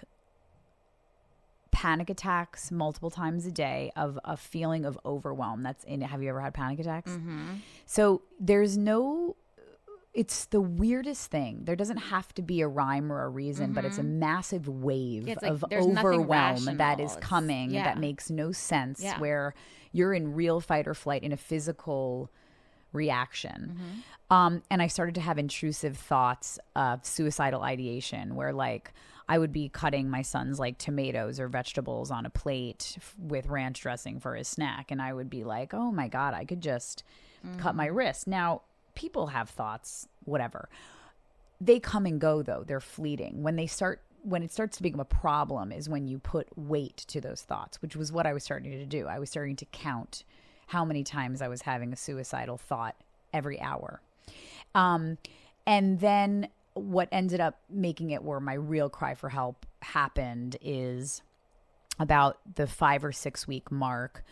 panic attacks multiple times a day, of a feeling of overwhelm. Have you ever had panic attacks? Mm-hmm. So it's the weirdest thing. There doesn't have to be a rhyme or a reason, but it's a massive wave of overwhelm that is coming that makes no sense, where you're in real fight or flight in a physical reaction. Mm-hmm. And I started to have intrusive thoughts of suicidal ideation, where like I would be cutting my son's like tomatoes or vegetables on a plate with ranch dressing for his snack. And I would be like, oh my God, I could just cut my wrist. Now, people have thoughts, whatever. They come and go though. They're fleeting. When it starts to become a problem is when you put weight to those thoughts, which was what I was starting to do. I was starting to count how many times I was having a suicidal thought every hour. And then what ended up making it where my real cry for help happened is about the 5 or 6 week mark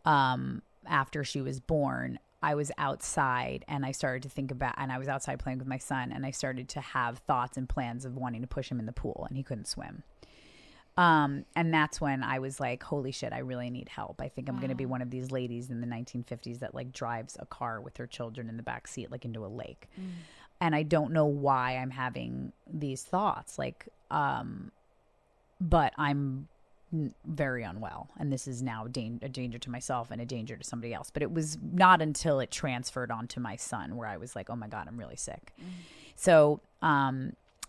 after she was born. I was outside and I started to think about, and I was outside playing with my son, and I started to have thoughts and plans of wanting to push him in the pool, and he couldn't swim. And that's when I was like, holy shit, I really need help. I think I'm going to be one of these ladies in the 1950s that like drives a car with her children in the back seat, like into a lake. And I don't know why I'm having these thoughts, like, but I'm very unwell, and this is now a danger to myself and a danger to somebody else. But it was not until it transferred onto my son where I was like, oh my God, I'm really sick. So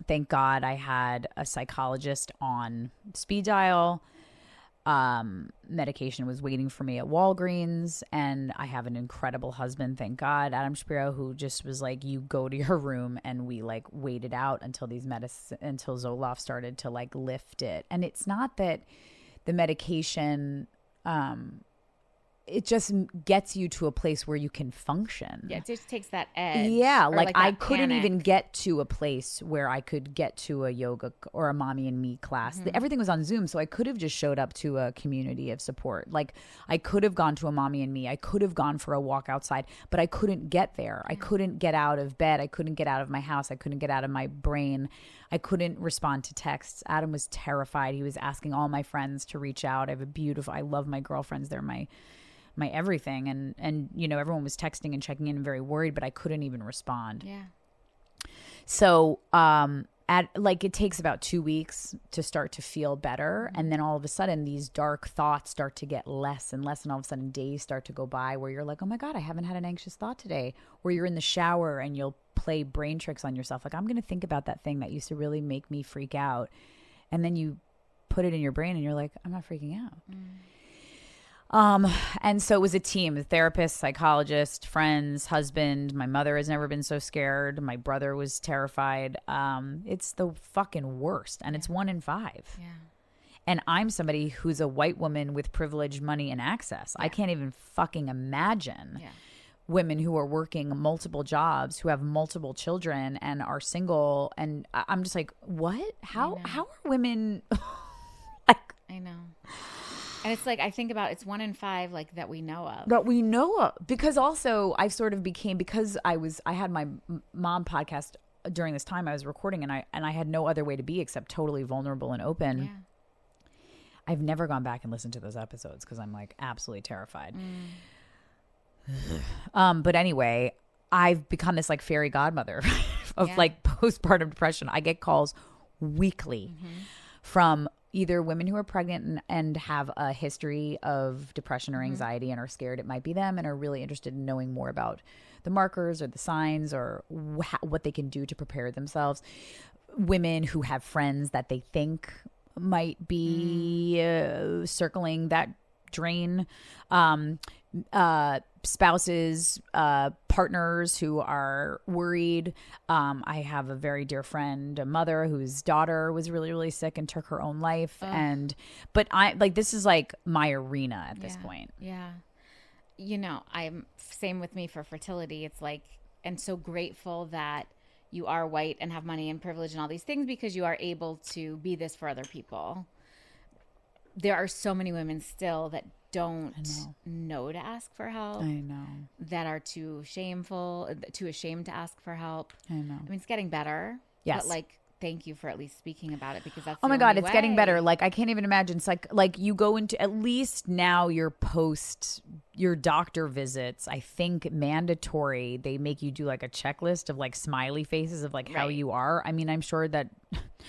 thank God I had a psychologist on speed dial. Medication was waiting for me at Walgreens, and I have an incredible husband, thank God, Adam Shapiro, who just was like, you go to your room, and we like waited out until until Zoloft started to like lift it. And it's not that the medication, it just gets you to a place where you can function. Yeah, it just takes that edge. Yeah, like I couldn't even get to a place where I could get to a yoga or a mommy and me class. Everything was on Zoom, so I could have just showed up to a community of support. Like I could have gone to a mommy and me. I could have gone for a walk outside, but I couldn't get there. I couldn't get out of bed. I couldn't get out of my house. I couldn't get out of my brain. I couldn't respond to texts. Adam was terrified. He was asking all my friends to reach out. I love my girlfriends. They're my everything, and you know, everyone was texting and checking in and very worried, but I couldn't even respond. So it takes about 2 weeks to start to feel better, and then all of a sudden these dark thoughts start to get less and less, and all of a sudden days start to go by where you're like, oh my God, I haven't had an anxious thought today. Or you're in the shower and you'll play brain tricks on yourself, like I'm going to think about that thing that used to really make me freak out, and then you put it in your brain and you're like, I'm not freaking out. And so it was a team, a therapist, psychologist, friends, husband. My mother has never been so scared. My brother was terrified. It's the fucking worst. And it's 1 in 5. Yeah. And I'm somebody who's a white woman with privilege, money, and access. I can't even fucking imagine women who are working multiple jobs, who have multiple children and are single. And I'm just like, what? How are women I know. And it's like, I think about, it's 1 in 5, like, that we know of. That we know of. Because also I sort of became, because I had my mom podcast during this time I was recording, and I had no other way to be except totally vulnerable and open. Yeah. I've never gone back and listened to those episodes because I'm like absolutely terrified. But anyway, I've become this like fairy godmother of like postpartum depression. I get calls weekly from either women who are pregnant and have a history of depression or anxiety and are scared it might be them and are really interested in knowing more about the markers or the signs or what they can do to prepare themselves. Women who have friends that they think might be circling that drain. Spouses, partners who are worried. I have a very dear friend, a mother whose daughter was really, really sick and took her own life. But this is like my arena at this point. Yeah. You know, I'm same with me for fertility. It's like, and so grateful that you are white and have money and privilege and all these things because you are able to be this for other people. There are so many women still that don't know to ask for help. I know. That are too shameful, too ashamed to ask for help. I know. I mean, it's getting better. Yes. But like, thank you for at least speaking about it because that's oh the my God, only it's way. getting better. Like, I can't even imagine. It's like you go into, at least now your doctor visits, I think mandatory. They make you do like a checklist of like smiley faces of like how you are. I mean, I'm sure that.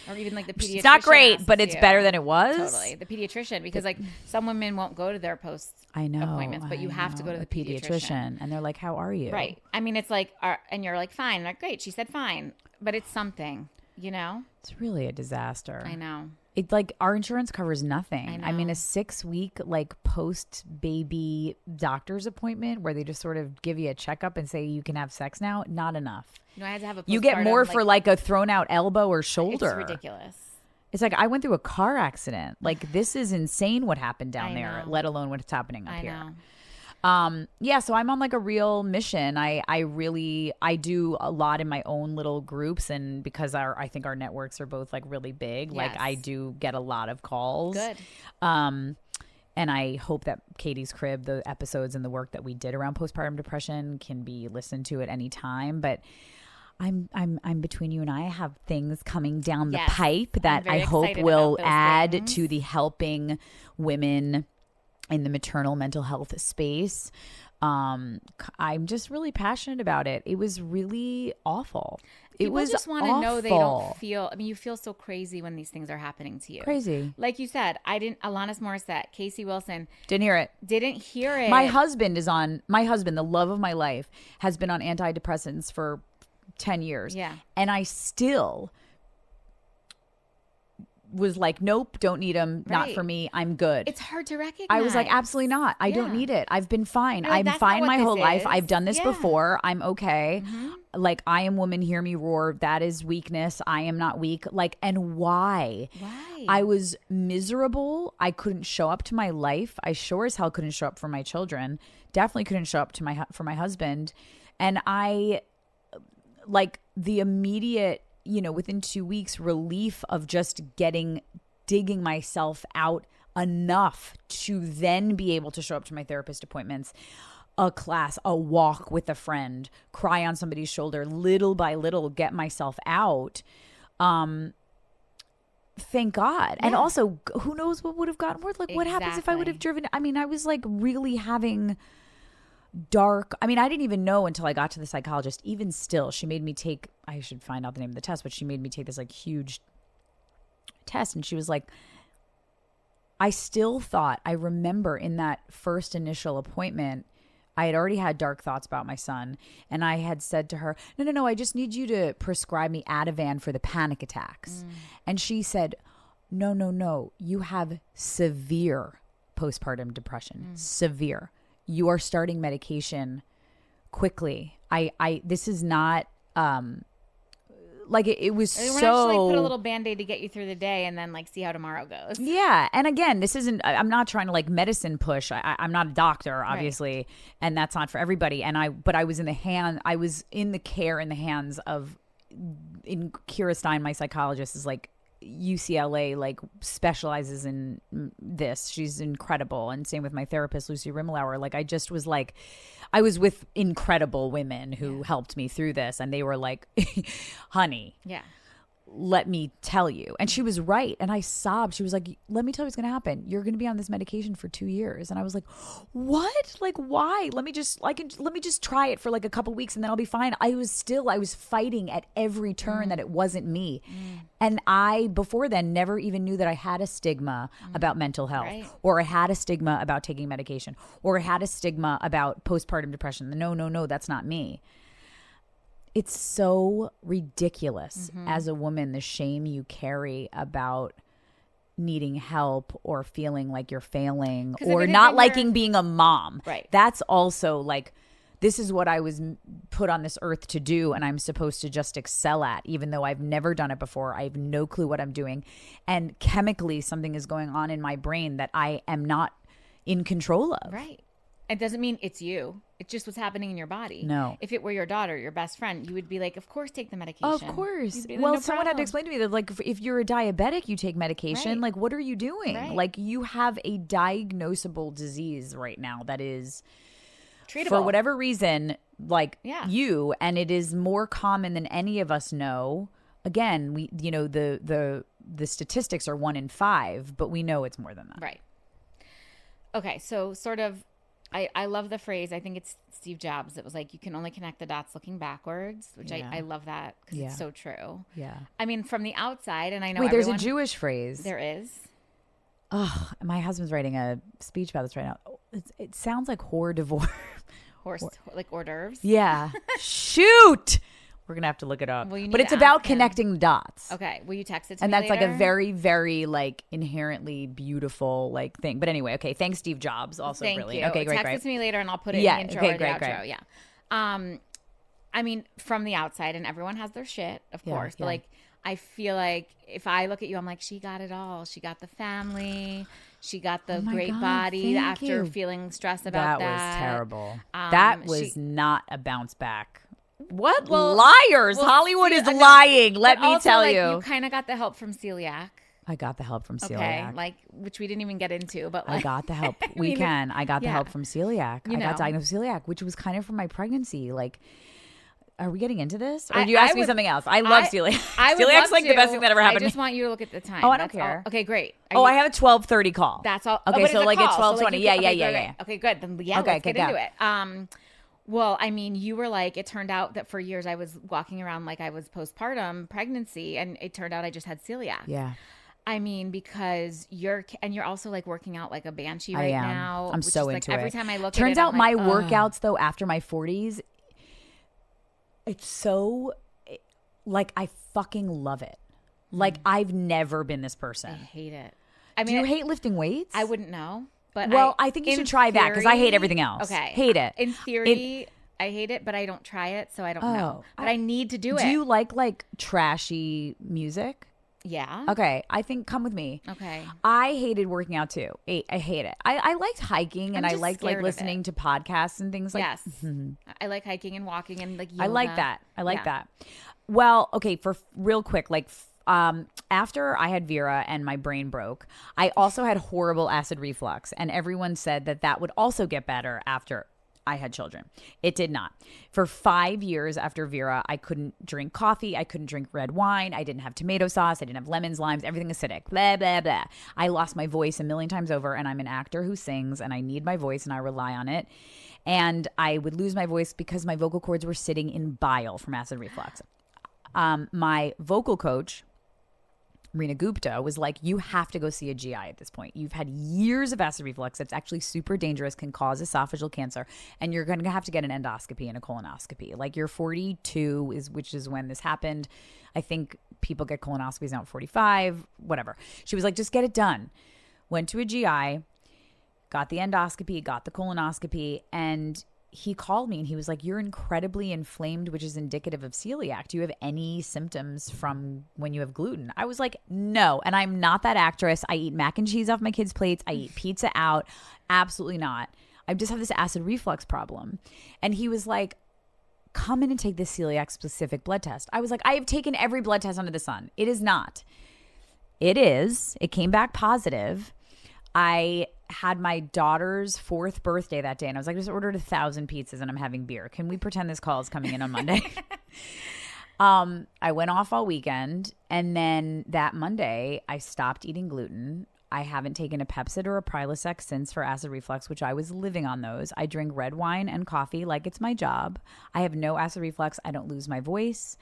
Or even like the pediatrician. It's not great, but it's better than it was. Totally. The pediatrician, because like some women won't go to their appointments, but you have to go to the pediatrician. And they're like, how are you? Right. I mean, it's like, and you're like, fine. Like, great. She said fine. But it's something, you know? It's really a disaster. I know. It's like our insurance covers nothing. I know. I mean, a 6-week like post-baby doctor's appointment where they just sort of give you a checkup and say you can have sex now, not enough. You know, I had to have a You get more for like a thrown out elbow or shoulder. It's ridiculous. It's like I went through a car accident. Like this is insane what happened down there, know. let alone what's happening up I here. know. Yeah, so I'm on like a real mission. I do a lot in my own little groups, and because I think our networks are both like really big, like Yes. I do get a lot of calls. Good. And I hope that Katie's Crib, the episodes and the work that we did around postpartum depression can be listened to at any time. But I'm between you and I have things coming down the pipe that I hope will add to the helping women in the maternal mental health space. I'm just really passionate about it. It was really awful. People was just want to know they don't feel. I mean, you feel so crazy when these things are happening to you. Crazy. Like you said, Alanis Morissette, Casey Wilson. Didn't hear it. Didn't hear it. My husband, the love of my life, has been on antidepressants for 10 years. Yeah. And I still was like, nope, don't need them. Not for me. I'm good. It's hard to recognize. I was like, absolutely not. I don't need it. I've been fine. You're like, I'm fine my whole life. is. I've done this before. I'm okay. Like, I am woman, hear me roar. That is weakness. I am not weak. Like, and why? Why? I was miserable. I couldn't show up to my life. I sure as hell couldn't show up for my children. Definitely couldn't show up to for my husband. And I, like, the immediate, within 2 weeks, relief of just digging myself out enough to then be able to show up to my therapist appointments, a class, a walk with a friend, cry on somebody's shoulder, little by little, get myself out. Thank God. Yeah. And also, who knows what would have gotten worse? Like, what happens if I would have driven? I mean, I was like really having I didn't even know until I got to the psychologist. Even still, she made me take, I should find out the name of the test, but she made me take this like huge test. And she was like, I still thought, I remember in that first initial appointment, I had already had dark thoughts about my son. And I had said to her, no, I just need you to prescribe me Ativan for the panic attacks. And she said, no, you have severe postpartum depression, severe. You are starting medication quickly. This is not, like it was we're so. Not just like put a little Band-Aid to get you through the day and then like see how tomorrow goes. Yeah. And again, this isn't, I'm not trying to like medicine push. I'm not a doctor, obviously. Right. And that's not for everybody. But I was in the care in the hands of, in Kira Stein, my psychologist, is like, UCLA like specializes in this. She's incredible. And same with my therapist, Lucy Rimmelauer. Like, I just was like, I was with incredible women who helped me through this. And they were like, honey, let me tell you. And she was right. And I sobbed. She was like, let me tell you what's going to happen. You're going to be on this medication for 2 years. And I was like, what? Like, why? Let me just try it for like a couple weeks and then I'll be fine. I was fighting at every turn that it wasn't me. And I, before then, never even knew that I had a stigma about mental health, or I had a stigma about taking medication, or I had a stigma about postpartum depression. No, that's not me. It's so ridiculous as a woman, the shame you carry about needing help or feeling like you're failing I or think not when liking being a mom. Right. That's also like, this is what I was put on this earth to do, and I'm supposed to just excel at, even though I've never done it before. I have no clue what I'm doing. And chemically, something is going on in my brain that I am not in control of. Right. It doesn't mean it's you. It's just what's happening in your body. No. If it were your daughter, your best friend, you would be like, of course, take the medication. Of course. Like, Well, no someone had to problem. explain to me that, like, if you're a diabetic, you take medication. Right. Like, what are you doing? Right. Like, you have a diagnosable disease right now that is Treatable. for whatever reason, like Yeah. and it is more common than any of us know. Again, we, the statistics are 1 in 5, but we know it's more than that. Right. Okay, so sort of, I love the phrase. I think it's Steve Jobs. It was like, you can only connect the dots looking backwards, which Yeah. I love that because Yeah. it's so true. Yeah. I mean, from the outside, and I know Wait, there's a everyone- Jewish phrase. There is. Oh, my husband's writing a speech about this right now. It sounds like hors d'oeuvre. Like hors d'oeuvres. Yeah. Shoot. We're going to have to look it up. Well, you need but it's to about ask him. connecting dots. Okay, will you text it to And me that's like a later? very, very like inherently beautiful like thing. But anyway, okay. Thanks, Steve Jobs. Also Thank brilliant. you. Okay, great, Text great. it to me later, and I'll put it Yeah, in the intro okay, or great, the outro. great. Yeah. I mean, from the outside, and everyone has their shit, of Yeah, course. But yeah. like, I feel like if I look at you, I'm like, she got it all. She got the family. She got the Oh my great God, body thank after you. feeling stressed about that. Was terrible. That was she- not a bounce back. What Well, liars? well, Hollywood see, is no, lying. Let but me also, tell like, you. You kind of got the help from celiac. I got the help from celiac. Okay, like, which we didn't even get into, but like, I got the help. I We mean, can. I got the yeah. help from celiac. You I got know. diagnosed with celiac, which was kind of from my pregnancy. Like, are we getting into this? Or I- do you ask I me would- something else? I love celiac. I would Celiac's love like the to. best thing that ever happened I to just me. want you to look at the time. Oh, I don't That's all. care. Okay, great. Oh, I have a 12:30 call. That's all. Okay, but so it's a like at call, so, 12:20. you Yeah, can- yeah, okay, yeah, good, yeah. Okay, good. Then yeah, Okay, let's get go. into it. Well, I mean, you were like, it turned out that for years I was walking around like I was postpartum pregnancy, and it turned out I just had celiac. Yeah. I mean, because you're also like working out like a banshee I right am. now. I'm which so is, like, into every it. time I look Turns at it, out I'm my like, workouts though after my 40s, it's so like I fucking love it. Like I've never been this I person. hate it. I Do mean, you hate lifting weights? I wouldn't know. But Well, I think you in should try that because I hate theory- everything else. Okay. Hate it. In theory, I hate it, but I don't try it, so I don't know. But I need to do it. Do you like trashy music? Yeah. Okay, I think come with me. Okay. I hated working out too. I hate it. I liked hiking and I'm I just liked like scared of listening to podcasts and things like Yes. I like hiking and walking and like yoga. I like that. I like Yeah. that. Well, okay, for real quick, like after I had Vera and my brain broke, I also had horrible acid reflux, and everyone said that would also get better after I had children. It did not. For 5 years after Vera, I couldn't drink coffee. I couldn't drink red wine. I didn't have tomato sauce. I didn't have lemons, limes, everything acidic. Blah, blah, blah. I lost my voice a million times over, and I'm an actor who sings, and I need my voice, and I rely on it. And I would lose my voice because my vocal cords were sitting in bile from acid reflux. My vocal coach, Rena Gupta, was like, you have to go see a GI at this point. You've had years of acid reflux. It's actually super dangerous, can cause esophageal cancer, and you're going to have to get an endoscopy and a colonoscopy. Like you're 42, which is when this happened. I think people get colonoscopies now at 45, whatever. She was like, just get it done. Went to a GI, got the endoscopy, got the colonoscopy, and he called me and he was like, you're incredibly inflamed, which is indicative of celiac. Do you have any symptoms from when you have gluten? I was like, no. And I'm not that actress. I eat mac and cheese off my kids' plates. I eat pizza out. Absolutely not. I just have this acid reflux problem. And he was like, come in and take this celiac specific blood test. I was like, I have taken every blood test under the sun. It is not. It is. It came back positive. I had my daughter's 4th birthday that day, and I was like, I just ordered 1,000 pizzas and I'm having beer. Can we pretend this call is coming in on Monday? I went off all weekend, and then that Monday, I stopped eating gluten. I haven't taken a Pepcid or a Prilosec since for acid reflux, which I was living on those. I drink red wine and coffee like it's my job. I have no acid reflux. I don't lose my voice.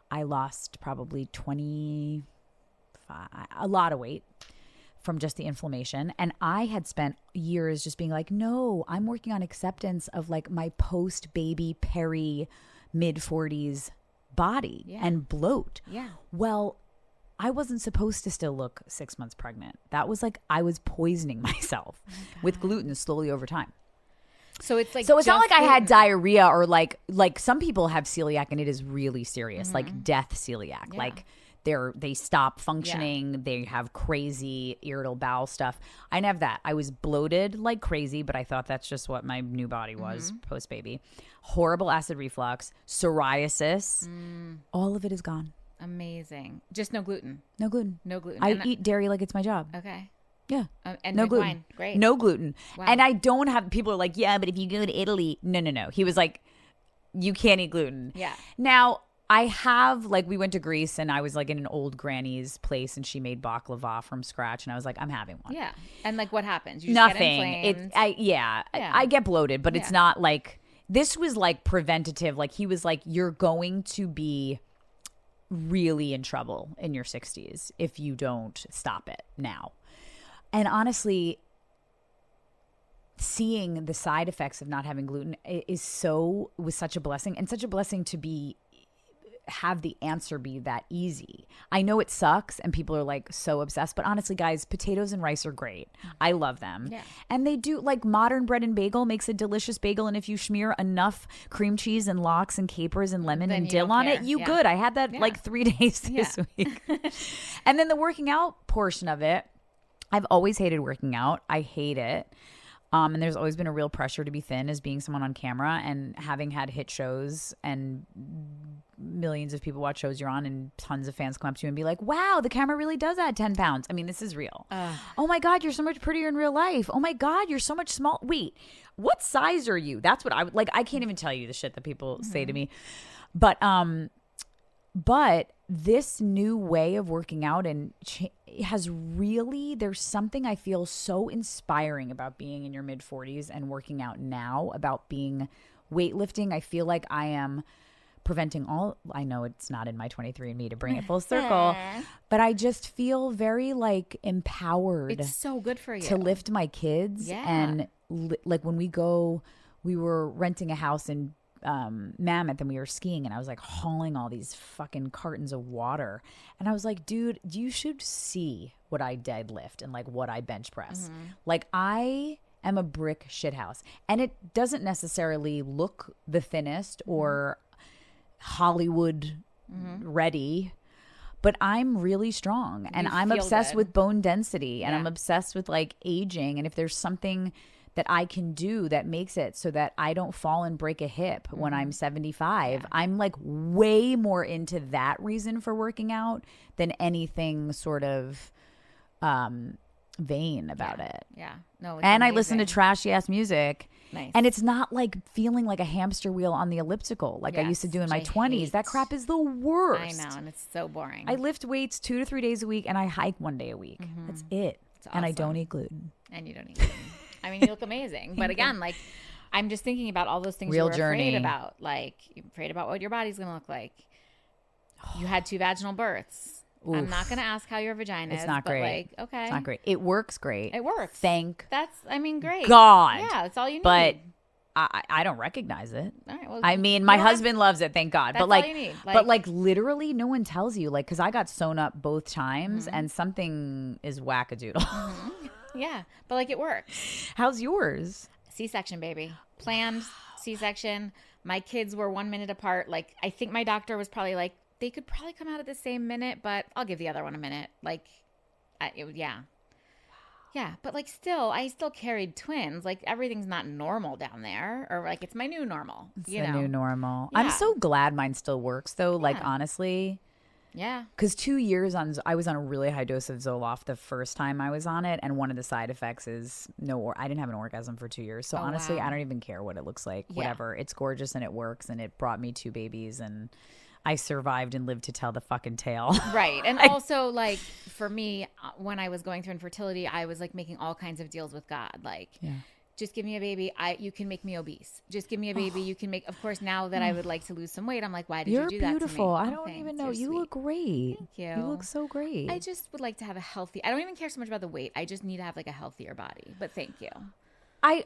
I lost probably 25, a lot of weight from just the inflammation. And I had spent years just being like, no, I'm working on acceptance of like my post-baby mid-40s body and bloat. Yeah. Well, I wasn't supposed to still look 6 months pregnant. That was like I was poisoning myself with gluten slowly over time. So it's like, so it's not like I had diarrhea or like some people have celiac and it is really serious, like death celiac. Like they stop functioning. They have crazy irritable bowel stuff. I didn't have that. I was bloated like crazy, but I thought that's just what my new body was post baby. Horrible acid reflux, psoriasis. All of it is gone. Amazing. Just no gluten. No gluten. No gluten. I eat dairy like it's my job. Okay. Yeah. And no gluten. Wine. Great. No gluten. Wow. And I don't have, people are like, yeah, but if you go to Italy, no. He was like, you can't eat gluten. Yeah. Now, I have, like, we went to Greece and I was like in an old granny's place and she made baklava from scratch. And I was like, I'm having one. Yeah. And like, what happens? You just Nothing. get inflamed. I get bloated, but it's not like, this was like preventative. Like, he was like, you're going to be really in trouble in your 60s if you don't stop it now. And honestly, seeing the side effects of not having gluten was such a blessing, and such a blessing to have the answer be that easy. I know it sucks and people are like so obsessed, but honestly, guys, potatoes and rice are great. I love them. Yeah. And they do, like, modern bread and bagel makes a delicious bagel. And if you smear enough cream cheese and lox and capers and lemon and dill on it, good. I had that like 3 days this week. And then the working out portion of it, I've always hated working out. I hate it. And there's always been a real pressure to be thin as being someone on camera, and having had hit shows and millions of people watch shows you're on and tons of fans come up to you and be like, wow, the camera really does add 10 pounds. I mean, this is real. Oh my God, you're so much prettier in real life. Oh my God, you're so much small. Wait, what size are you? That's what I would like. I can't even tell you the shit that people say to me. But this new way of working out has really, there's something I feel so inspiring about being in your mid 40s and working out now, about being weightlifting. I feel like I am preventing I know it's not in my 23andMe to bring it full circle, but I just feel very like empowered. It's so good for you to lift my kids. And like when we were renting a house in Mammoth and we were skiing and I was like hauling all these fucking cartons of water and I was like, dude, you should see what I deadlift and like what I bench press. Like, I am a brick shithouse, and it doesn't necessarily look the thinnest or Hollywood ready, but I'm really strong and I'm obsessed with bone density and I'm obsessed with like aging. And if there's something that I can do that makes it so that I don't fall and break a hip when I'm 75. I'm like way more into that reason for working out than anything sort of vain about it. Yeah. No, it's and amazing. I listen to trashy ass music. Nice. And it's not like feeling like a hamster wheel on the elliptical like I used to do in my 20s. That crap is the worst. I know, and it's so boring. I lift weights 2 to 3 days a week and I hike 1 day a week. That's it. Awesome. And I don't eat gluten. And you don't eat gluten. I mean, you look amazing. But again, like, I'm just thinking about all those things Real you were journey. afraid about. Like, you're afraid about what your body's going to look like. You had 2 vaginal births. Oof. I'm not going to ask how your vagina is. It's not great. Like, okay. It's not great. It works great. It works. Thank great. God. Yeah, that's all you need. But I don't recognize it. All right, well, I mean, my husband loves it, thank God. That's but like, all you need. but like literally no one tells you, like, because I got sewn up both times and something is wackadoodle. Yeah, but like, it works. How's yours? C-section, baby. Planned C-section. My kids were 1 minute apart. Like, I think my doctor was probably like, they could probably come out at the same minute, but I'll give the other one a minute. Like, yeah. Yeah, but like, I still carried twins. Like, everything's not normal down there, or like, it's my new normal. It's the new normal. Yeah. I'm so glad mine still works, though. Like, honestly. Yeah. Because 2 years I was on a really high dose of Zoloft the first time I was on it. And one of the side effects is I didn't have an orgasm for 2 years. So honestly, I don't even care what it looks like. Yeah. Whatever. It's gorgeous and it works. And it brought me 2 babies. And I survived and lived to tell the fucking tale. Right. And also, like, for me, when I was going through infertility, I was like making all kinds of deals with God. Like, just give me a baby. You can make me obese. Just give me a baby. You can make, of course, now that I would like to lose some weight, I'm like, why did you do that to me? You're beautiful. I don't even know. You look great. Thank you. You look so great. I just would like to have a healthy, I don't even care so much about the weight. I just need to have like a healthier body. But thank you.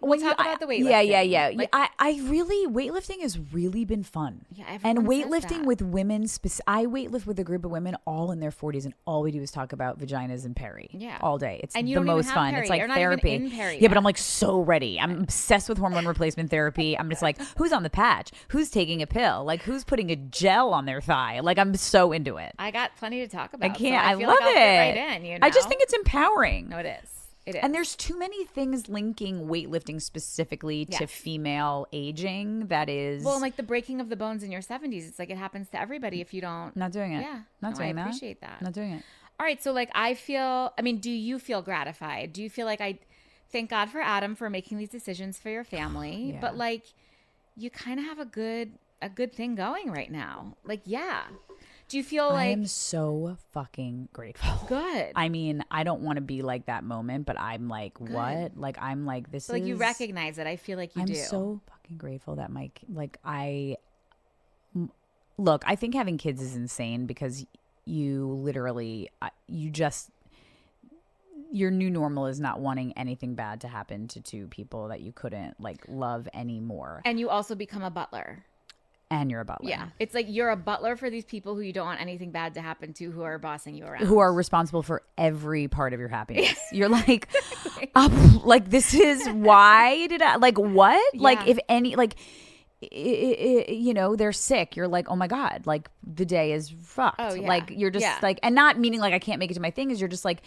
We'll talk about the weightlifting. Yeah. Like, I really, weightlifting has really been fun. Yeah, and weightlifting with women, I weightlift with a group of women all in their 40s, and all we do is talk about vaginas and peri. Yeah, all day. It's and you the don't most even have fun. Peri. It's like You're not therapy. Even in peri yeah, but I'm like so ready. I'm obsessed with hormone replacement therapy. I'm just like, who's on the patch? Who's taking a pill? Like, who's putting a gel on their thigh? Like, I'm so into it. I got plenty to talk about. I can't. So I feel love like I'll it. Fit right in, you know? I just think it's empowering. No, it is. It is. And there's too many things linking weightlifting specifically to female aging that is... Well, like the breaking of the bones in your 70s. It's like it happens to everybody if you don't... Not doing it. Yeah. Not doing that. I appreciate that. Not doing it. All right. So like do you feel gratified? Do you feel like thank God for Adam for making these decisions for your family. Yeah. But like you kind of have a good thing going right now. Like, yeah. Do you feel like... I am so fucking grateful. Good. I mean, I don't want to be like that moment, but I'm like, good. What? Like, I'm like, this so is... Like, you recognize it. I feel like you do. I'm so fucking grateful that Look, I think having kids is insane because you literally, your new normal is not wanting anything bad to happen to two people that you couldn't, like, love anymore. And you also become a butler. And you're a butler. Yeah. It's like you're a butler for these people who you don't want anything bad to happen to, who are bossing you around. Who are responsible for every part of your happiness. You're like, like, this is why did I, like, what? Yeah. Like, if any, like, you know, they're sick. You're like, oh my God, like, the day is fucked. Oh, yeah. Like, you're just like, and not meaning like I can't make it to my thing, is you're just like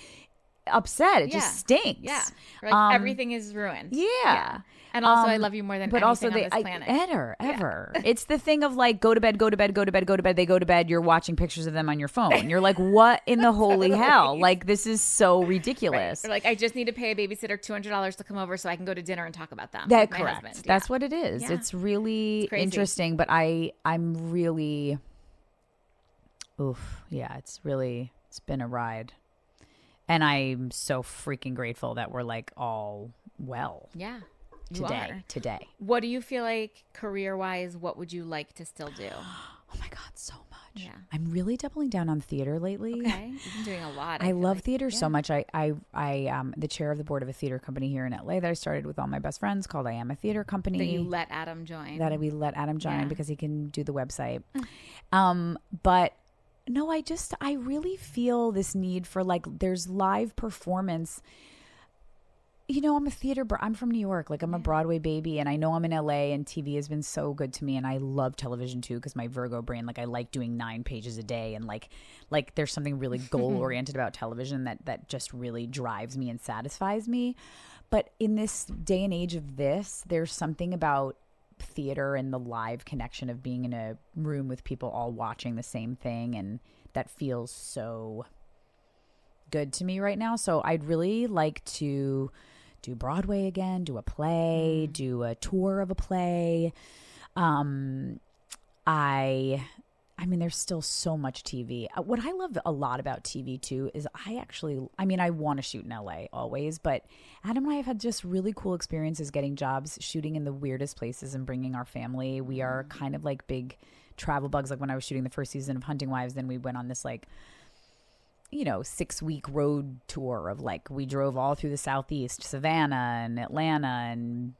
upset. It just stinks. Yeah. Like, everything is ruined. Yeah. And also, I love you more than anything on this planet. Ever. It's the thing of like, go to bed. They go to bed. You're watching pictures of them on your phone. You're like, what in the holy hell? Like, this is so ridiculous. Right. Or like, I just need to pay a babysitter $200 to come over so I can go to dinner and talk about them. That's with correct. My husband. That's what it is. Yeah. It's really interesting, but I'm really, it's been a ride. And I'm so freaking grateful that we're like all well. Yeah. Today. What do you feel like career-wise? What would you like to still do? Oh my God, so much. Yeah. I'm really doubling down on theater lately. Okay. You've been doing a lot. I love theater so much. I the chair of the board of a theater company here in LA that I started with all my best friends called I Am a Theater Company. That you let Adam join. We let Adam join because he can do the website. But no, I really feel this need for, like, there's live performance. You know, I'm from New York. Like, I'm a Broadway baby, and I know I'm in LA, and TV has been so good to me, and I love television too because my Virgo brain, like, I like doing 9 pages a day, and like there's something really goal oriented about television that just really drives me and satisfies me. But in this day and age of this, there's something about theater and the live connection of being in a room with people all watching the same thing, and that feels so good to me right now. So I'd really like to do Broadway again, do a play, do a tour of a play. I mean, there's still so much TV. What I love a lot about TV too is I want to shoot in LA always, but Adam and I have had just really cool experiences getting jobs shooting in the weirdest places and bringing our family. We are kind of like big travel bugs. Like when I was shooting the first season of Hunting Wives, then we went on this 6-week road tour of we drove all through the Southeast, Savannah and Atlanta and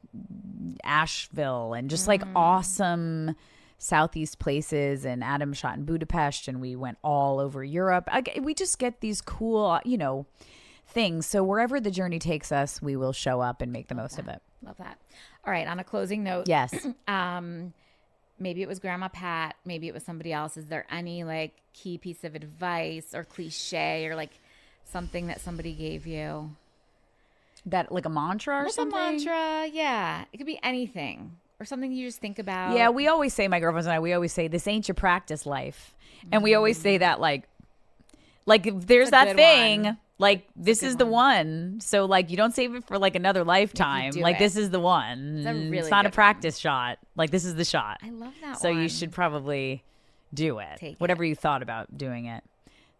Asheville and just awesome Southeast places, and Adam shot in Budapest, and we went all over Europe. We just get these cool, things. So wherever the journey takes us, we will show up and make the most of it. Love that. All right. On a closing note. Yes. Maybe it was Grandma Pat. Maybe it was somebody else. Is there any key piece of advice or cliche or something that somebody gave you? That a mantra or something? A mantra. Yeah. It could be anything. Or something you just think about. Yeah, we always say, my girlfriends and I, we always say, this ain't your practice life. And we always say that if there's that thing, this is the one. So you don't save it for another lifetime. This is the one. It's not a practice shot. This is the shot. I love that so one. You should probably do it. Whatever you thought about doing it.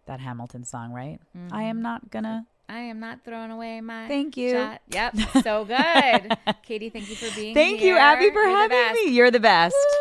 That Hamilton song, right? Mm-hmm. I am not throwing away my Thank you. shot. Yep. So good. Katie, thank you for being here. Thank you, Abby, for having me. You're the best. Woo!